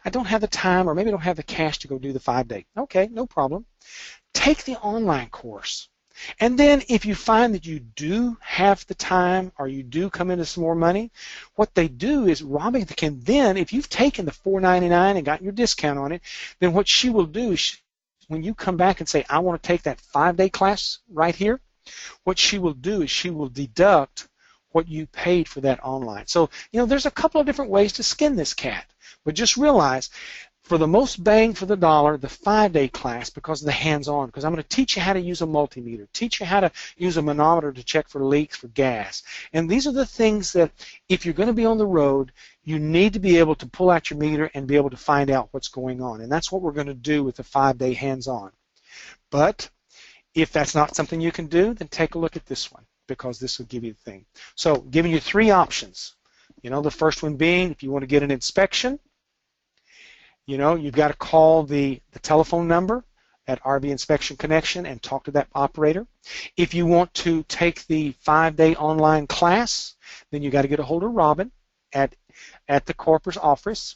I don't have the time or maybe I don't have the cash to go do the 5-day. Okay, no problem. Take the online course. And then if you find that you do have the time or you do come into some more money, what they do is Robin can then, if you've taken the $4.99 and gotten your discount on it, then what she will do is when you come back and say, I want to take that 5-day class right here, what she will do is she will deduct what you paid for that online. So, there's a couple of different ways to skin this cat. But just realize, for the most bang for the dollar, the 5-day class, because of the hands-on, because I'm going to teach you how to use a multimeter, teach you how to use a manometer to check for leaks, for gas. And these are the things that, if you're going to be on the road, you need to be able to pull out your meter and be able to find out what's going on. And that's what we're going to do with the 5-day hands-on. But if that's not something you can do, then take a look at this one, because this will give you the thing. So, giving you 3 options. The first one being, if you want to get an inspection, you've got to call the telephone number at RV Inspection Connection and talk to that operator. If you want to take the 5-day online class, then you got to get a hold of Robin at the corporate office.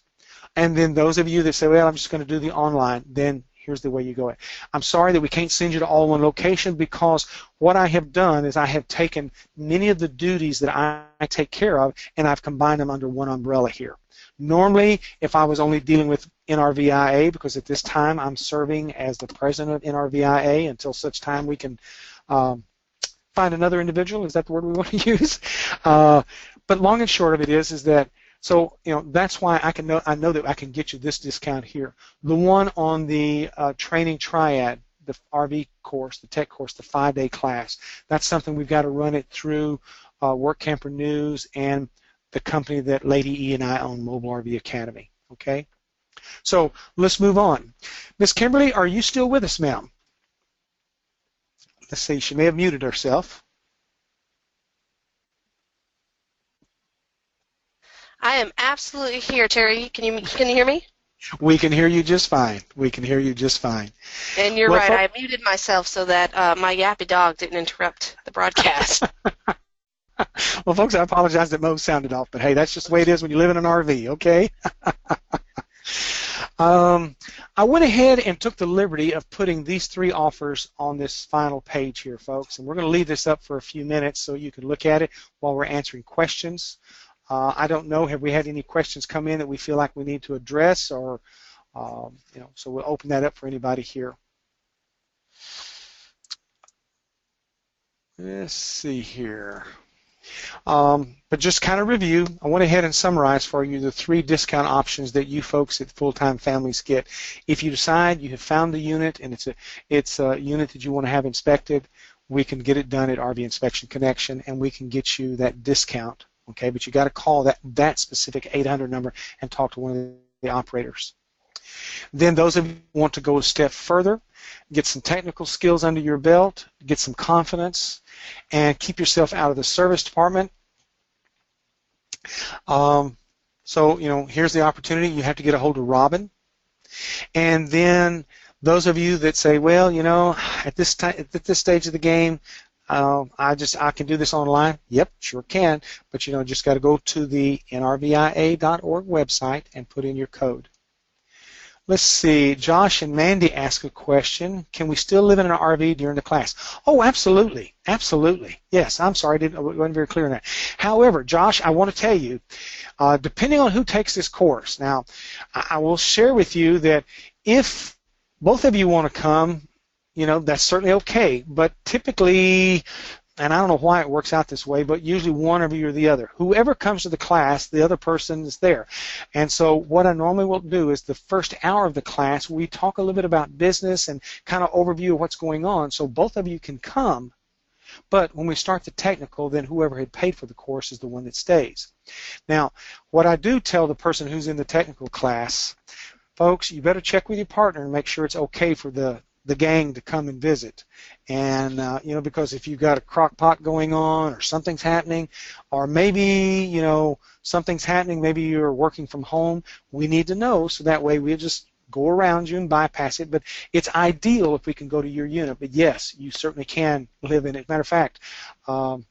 And then those of you that say, well, I'm just going to do the online, then here's the way you go. I'm sorry that we can't send you to all one location, because what I have done is I have taken many of the duties that I take care of and I've combined them under one umbrella here. Normally, if I was only dealing with NRVIA, because at this time I'm serving as the president of NRVIA until such time we can find another individual. Is that the word we want to use? But long and short of it is that, so that's why I know that I can get you this discount here. The one on the training triad, the RV course, the tech course, the 5-day class, that's something we've got to run it through Work Camper News and the company that Lady E and I own, Mobile RV Academy. Okay? So let's move on. Miss Kimberly, are you still with us, ma'am? Let's see, she may have muted herself. I am absolutely here, Terry. Can you hear me? We can hear you just fine. We can hear you just fine. And you're right. I muted myself so that my yappy dog didn't interrupt the broadcast. Well, folks, I apologize that Mo sounded off, but hey, that's just the way it is when you live in an RV, okay? I went ahead and took the liberty of putting these 3 offers on this final page here, folks, and we're going to leave this up for a few minutes so you can look at it while we're answering questions. I don't know, have we had any questions come in that we feel like we need to address, or, so we'll open that up for anybody here. Let's see here. But just kind of review, I went ahead and summarized for you the 3 discount options that you folks at Full-Time Families get. If you decide you have found the unit and it's a unit that you want to have inspected, we can get it done at RV Inspection Connection and we can get you that discount. Okay, but you got to call that specific 800 number and talk to one of the operators. Then those of you who want to go a step further, get some technical skills under your belt, get some confidence, and keep yourself out of the service department. So, here's the opportunity. You have to get a hold of Robin. And then those of you that say, well, at this stage of the game, I can do this online. Yep, sure can. But, just got to go to the nrvia.org website and put in your code. Let's see. Josh and Mandy ask a question. Can we still live in an RV during the class? Oh, absolutely. Absolutely. Yes, I'm sorry. I wasn't very clear on that. However, Josh, I want to tell you, depending on who takes this course, now, I will share with you that if both of you want to come, that's certainly okay. But typically, and I don't know why it works out this way, but usually one of you or the other. Whoever comes to the class, the other person is there. And so what I normally will do is the first hour of the class, we talk a little bit about business and kind of overview of what's going on, so both of you can come. But when we start the technical, then whoever had paid for the course is the one that stays. Now, what I do tell the person who's in the technical class, folks, you better check with your partner and make sure it's okay for the gang to come and visit. And, because if you've got a crock pot going on or something's happening, or maybe, something's happening, maybe you're working from home, we need to know so that way we'll just go around you and bypass it. But it's ideal if we can go to your unit. But yes, you certainly can live in it. Matter of fact, I'll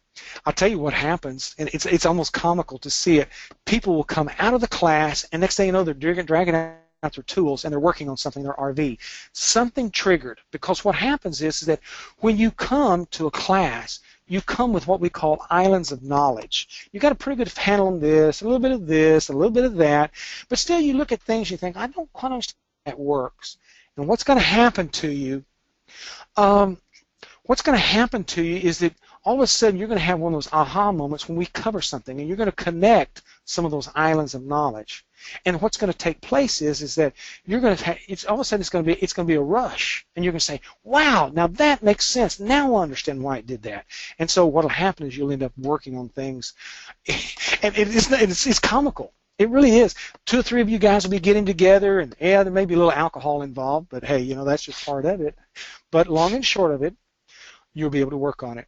tell you what happens, and it's almost comical to see it. People will come out of the class, and next thing you know, they're dragging out their tools and they're working on something in their RV. Something triggered, because what happens is that when you come to a class, you come with what we call islands of knowledge. You got a pretty good handle on this, a little bit of this, a little bit of that, but still you look at things, you think, I don't quite understand how that works. And what's going to happen to you? Is that all of a sudden you're going to have one of those aha moments when we cover something, and you're going to connect some of those islands of knowledge. And what's going to take place is that you're going to it's all of a sudden it's going to be a rush, and you're going to say, wow, now that makes sense. Now I understand why it did that. And so what will happen is you'll end up working on things, and it's comical. It really is. 2 or 3 of you guys will be getting together, and yeah, there may be a little alcohol involved, but hey, that's just part of it. But long and short of it, you'll be able to work on it.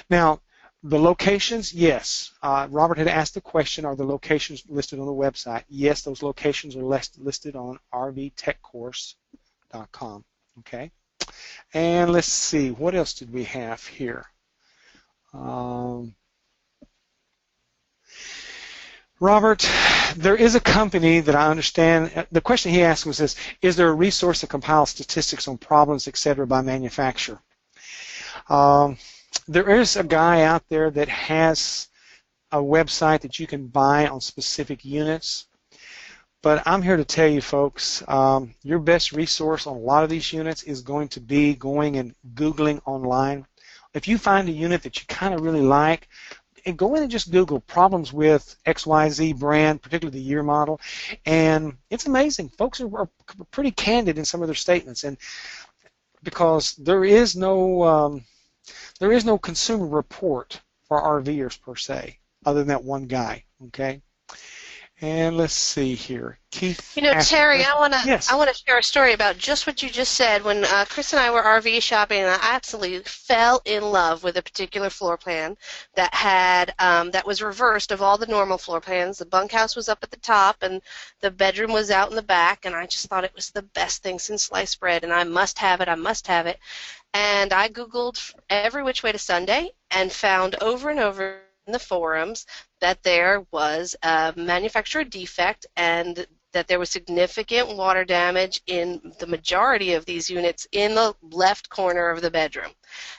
Now, the locations, yes. Robert had asked the question, are the locations listed on the website? Yes, those locations are listed on rvtechcourse.com. Okay? And let's see, what else did we have here? Robert, there is a company that I understand. The question he asked was this: is there a resource that compiles statistics on problems, etc., by manufacturer? There is a guy out there that has a website that you can buy on specific units, but I'm here to tell you, folks, your best resource on a lot of these units is going to be going and Googling online. If you find a unit that you kind of really like, and go in and just Google problems with XYZ brand, particularly the year model, and it's amazing. Folks are pretty candid in some of their statements, and because there is no consumer report for RVers per se, other than that one guy. Okay, and let's see here, Keith. Terry, I want Yes. to share a story about just what you just said. When Chris and I were RV shopping, and I absolutely fell in love with a particular floor plan that had that was reversed of all the normal floor plans. The bunkhouse was up at the top, and the bedroom was out in the back. And I just thought it was the best thing since sliced bread, and I must have it. I must have it. And I Googled every which way to Sunday and found over and over in the forums that there was a manufacturer defect and that there was significant water damage in the majority of these units in the left corner of the bedroom.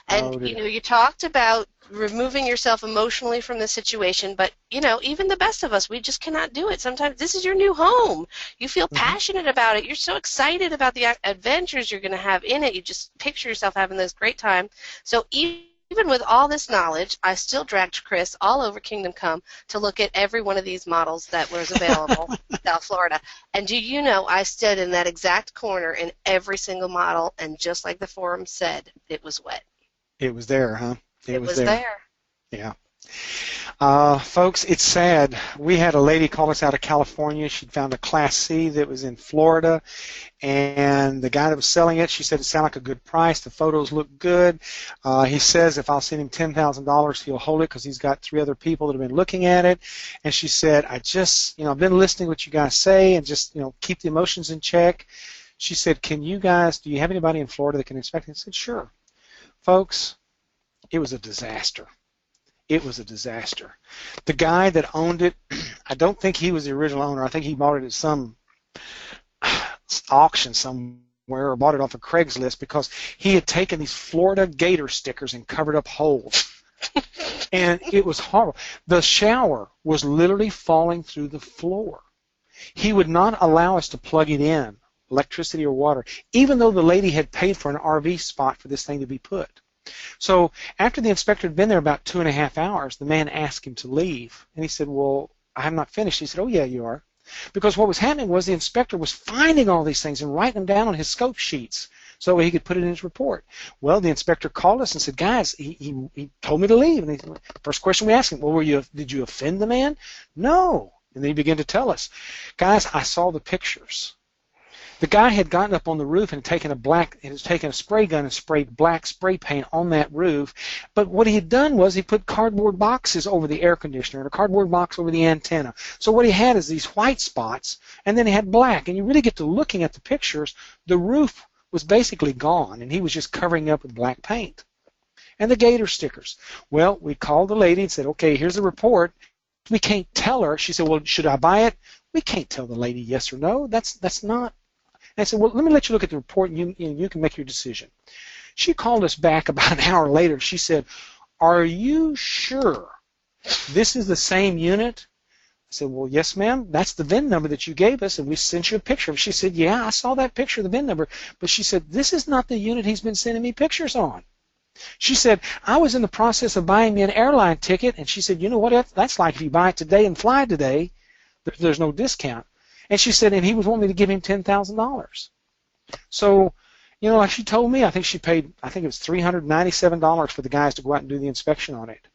And, you talked about removing yourself emotionally from the situation, but, even the best of us, we just cannot do it. Sometimes this is your new home. You feel passionate about it. You're so excited about the adventures you're going to have in it. You just picture yourself having this great time. So even with all this knowledge, I still dragged Chris all over Kingdom Come to look at every one of these models that was available in South Florida. And do you know, I stood in that exact corner in every single model, and just like the forum said, it was wet. It was there, huh? It was there. Yeah. Folks, it's sad. We had a lady call us out of California. She'd found a Class C that was in Florida, and the guy that was selling it, she said it sounded like a good price. The photos looked good. He says if I'll send him $10,000, he'll hold it because he's got 3 other people that have been looking at it. And she said, I've been listening to what you guys say and just, keep the emotions in check. She said, do you have anybody in Florida that can inspect it? I said, sure. Folks, it was a disaster. It was a disaster. The guy that owned it, I don't think he was the original owner. I think he bought it at some auction somewhere or bought it off of Craigslist because he had taken these Florida Gator stickers and covered up holes. And it was horrible. The shower was literally falling through the floor. He would not allow us to plug it in, electricity or water, even though the lady had paid for an RV spot for this thing to be put. So after the inspector had been there about 2.5 hours, the man asked him to leave. And he said, well, I have not finished. He said, oh, yeah, you are. Because what was happening was the inspector was finding all these things and writing them down on his scope sheets so he could put it in his report. Well, the inspector called us and said, guys, he told me to leave. And first question we asked him, well, did you offend the man? No. And then he began to tell us, guys, I saw the pictures. The guy had gotten up on the roof and taken a spray gun and sprayed black spray paint on that roof. But what he had done was he put cardboard boxes over the air conditioner and a cardboard box over the antenna. So what he had is these white spots, and then he had black. And you really get to looking at the pictures, the roof was basically gone, and he was just covering up with black paint. And the gator stickers. Well, we called the lady and said, okay, here's the report. We can't tell her. She said, well, should I buy it? We can't tell the lady yes or no. That's not. And I said, well, let me let you look at the report, and you can make your decision. She called us back about an hour later. She said, are you sure this is the same unit? I said, well, yes, ma'am. That's the VIN number that you gave us, and we sent you a picture. She said, yeah, I saw that picture, the VIN number. But she said, this is not the unit he's been sending me pictures on. She said, I was in the process of buying me an airline ticket, and she said, you know what, that's like if you buy it today and fly today, there's no discount. And she said, and he was wanting me to give him $10,000. So, you know, like she told me, I think it was $397 for the guys to go out and do the inspection on it.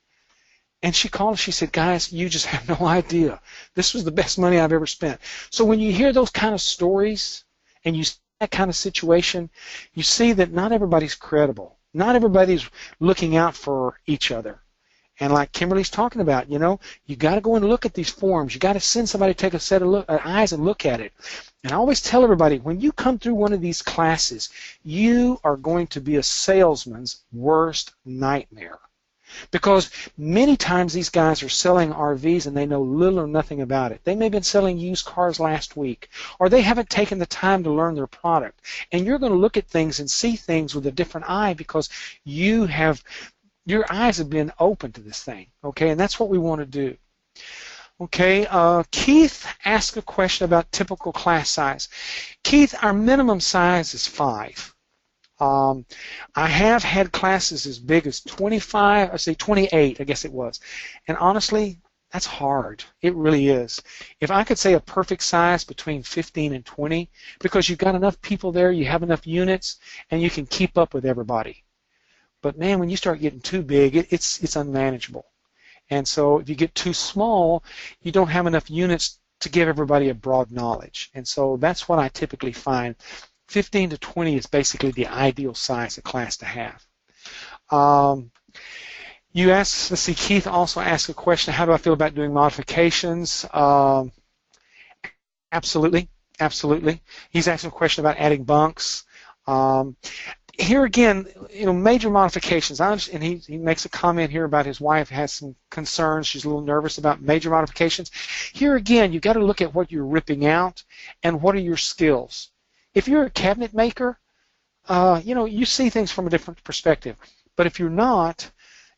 And she called us, she said, guys, you just have no idea. This was the best money I've ever spent. So when you hear those kind of stories and you see that kind of situation, you see that not everybody's credible. Not everybody's looking out for each other. And like Kimberly's talking about, you know, you got to go and look at these forms. You got to send somebody to take a set of eyes and look at it. And I always tell everybody, when you come through one of these classes, you are going to be a salesman's worst nightmare. Because many times these guys are selling RVs and they know little or nothing about it. They may have been selling used cars last week, or they haven't taken the time to learn their product. And you're going to look at things and see things with a different eye because your eyes have been open to this thing. Okay, and that's what we want to do. Okay, Keith asked a question about typical class size. Keith, our minimum size is 5. I have had classes as big as 25, I say 28, I guess it was. And honestly, that's hard. It really is. If I could say a perfect size between 15 and 20, because you've got enough people there, you have enough units, and you can keep up with everybody. But man, when you start getting too big, it's unmanageable. And so if you get too small, you don't have enough units to give everybody a broad knowledge. And so that's what I typically find. 15 to 20 is basically the ideal size of class to have. You asked, let's see, Keith also asked a question, how do I feel about doing modifications? Absolutely, absolutely. He's asking a question about adding bunks. Here again, you know, major modifications. And he makes a comment here about his wife has some concerns. She's a little nervous about major modifications. Here again, you've got to look at what you're ripping out and what are your skills. If you're a cabinet maker, you know, you see things from a different perspective. But if you're not,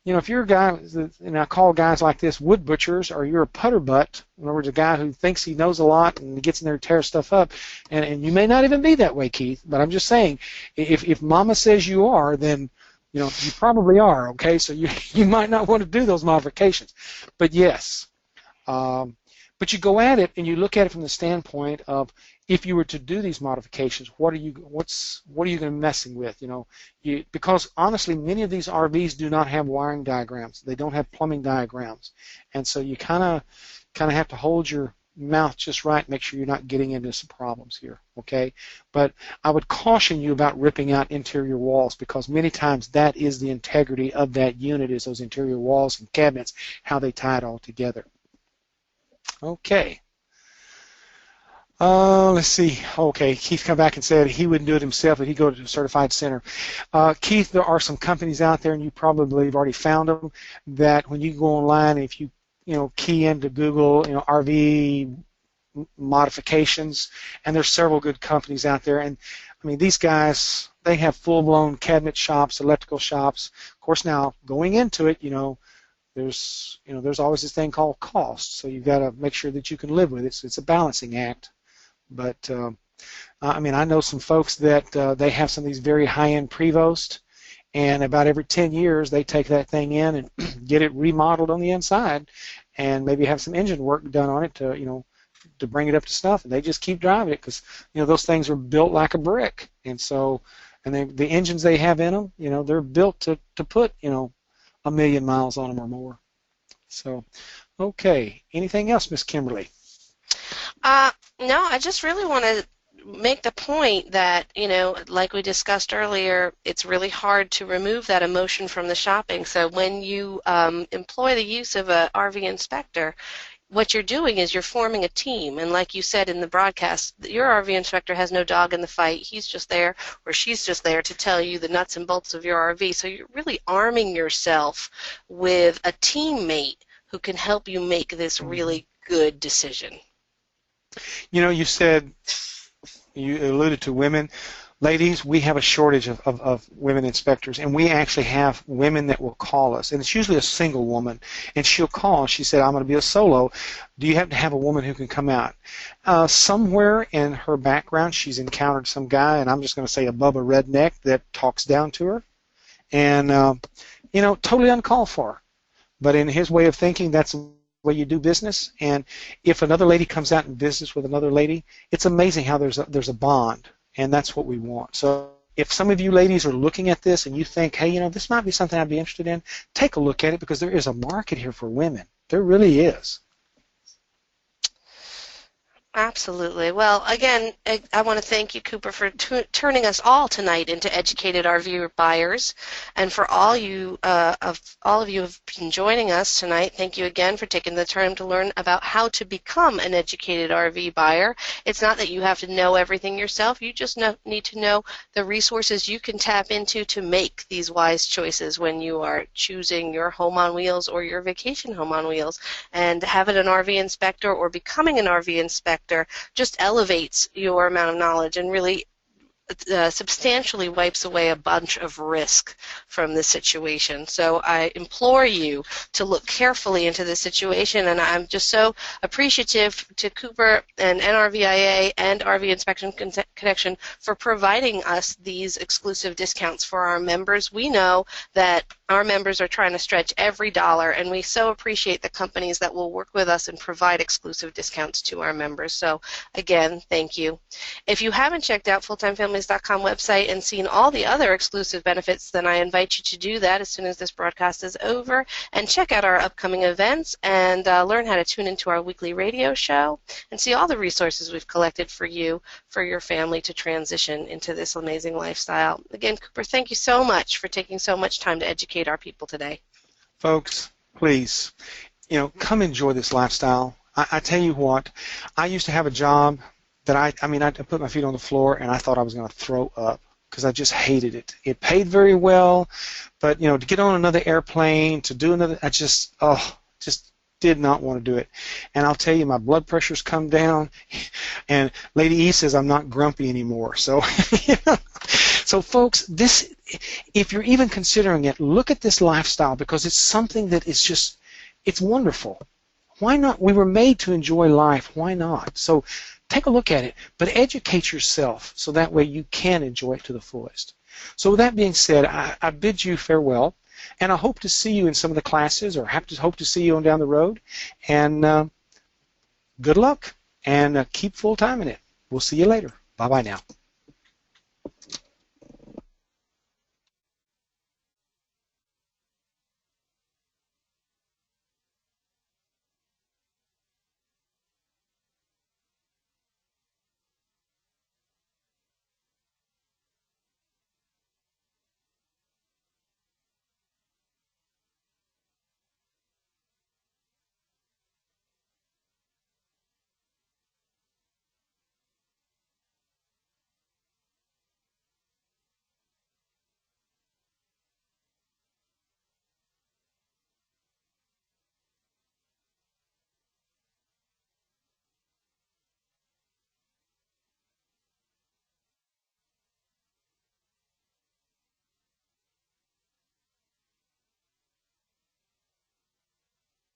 you know, if you're a guy, and I call guys like this wood butchers, or you're a putter butt, in other words, a guy who thinks he knows a lot and gets in there and tears stuff up, and you may not even be that way, Keith, but I'm just saying, if Mama says you are, then, you know, you probably are, okay? So you might not want to do those modifications. But yes, but you go at it and you look at it from the standpoint of, if you were to do these modifications, what are you going to be messing with? You know, because honestly, many of these RVs do not have wiring diagrams. They don't have plumbing diagrams, and so you kind of have to hold your mouth just right, make sure you're not getting into some problems here. Okay, but I would caution you about ripping out interior walls, because many times that is the integrity of that unit, is those interior walls and cabinets, how they tie it all together. Okay. Let's see. Okay, Keith come back and said he wouldn't do it himself, but he'd go to a certified center. Keith, there are some companies out there, and you probably have already found them, that when you go online, if you key into Google, RV modifications, and there's several good companies out there. And I mean, these guys, they have full-blown cabinet shops, electrical shops. Of course, now going into it, there's always this thing called cost. So you've got to make sure that you can live with it. So it's a balancing act. But I mean, I know some folks that they have some of these very high-end Prevost, and about every 10 years they take that thing in and get it remodeled on the inside, and maybe have some engine work done on it to to bring it up to snuff, and they just keep driving it because those things are built like a brick, and so the engines they have in them, they're built to put 1,000,000 miles on them or more. So, okay, anything else, Miss Kimberly? No, I just really want to make the point that, like we discussed earlier, it's really hard to remove that emotion from the shopping. So when you employ the use of a RV inspector, what you're doing is you're forming a team. And like you said in the broadcast, your RV inspector has no dog in the fight. He's just there, or she's just there to tell you the nuts and bolts of your RV. So you're really arming yourself with a teammate who can help you make this really good decision. You said, you alluded to women. Ladies, we have a shortage of women inspectors, and we actually have women that will call us, and it's usually a single woman, and she'll call. She said, I'm going to be a solo. Do you happen to have a woman who can come out? Somewhere in her background, she's encountered some guy, and I'm just going to say a Bubba redneck that talks down to her, and, totally uncalled for. But in his way of thinking, that's the way you do business, and if another lady comes out in business with another lady, it's amazing how there's a bond. And that's what we want. So if some of you ladies are looking at this and you think, hey, this might be something I'd be interested in, take a look at it, because there is a market here for women. There really is. Absolutely. Well, again, I want to thank you, Cooper, for turning us all tonight into educated RV buyers, and for all of you have been joining us tonight. Thank you again for taking the time to learn about how to become an educated RV buyer. It's not that you have to know everything yourself. You just need to know the resources you can tap into to make these wise choices when you are choosing your home on wheels or your vacation home on wheels. And having an RV inspector or becoming an RV inspector just elevates your amount of knowledge and really substantially wipes away a bunch of risk from this situation. So I implore you to look carefully into this situation, and I'm just so appreciative to Cooper and NRVIA and RV Inspection Connection for providing us these exclusive discounts for our members. We know that our members are trying to stretch every dollar, and we so appreciate the companies that will work with us and provide exclusive discounts to our members. So again, thank you. If you haven't checked out FulltimeFamilies.com website and seen all the other exclusive benefits, then I invite you to do that as soon as this broadcast is over, and check out our upcoming events and learn how to tune into our weekly radio show and see all the resources we've collected for you, for your family to transition into this amazing lifestyle. Again, Cooper, thank you so much for taking so much time to educate our people today. Folks, please, come enjoy this lifestyle. I tell you what, I used to have a job that I put my feet on the floor and I thought I was going to throw up because I just hated it. It paid very well, but to get on another airplane, to do another, I just did not want to do it. And I'll tell you, my blood pressure's come down, and Lady E says I'm not grumpy anymore. So, so folks, if you're even considering it, look at this lifestyle, because it's something that is just, it's wonderful. Why not? We were made to enjoy life. Why not? So take a look at it, but educate yourself so that way you can enjoy it to the fullest. So with that being said, I bid you farewell, and I hope to see you in some of the classes, or hope to see you on down the road. And good luck, and keep full-time in it. We'll see you later. Bye-bye now.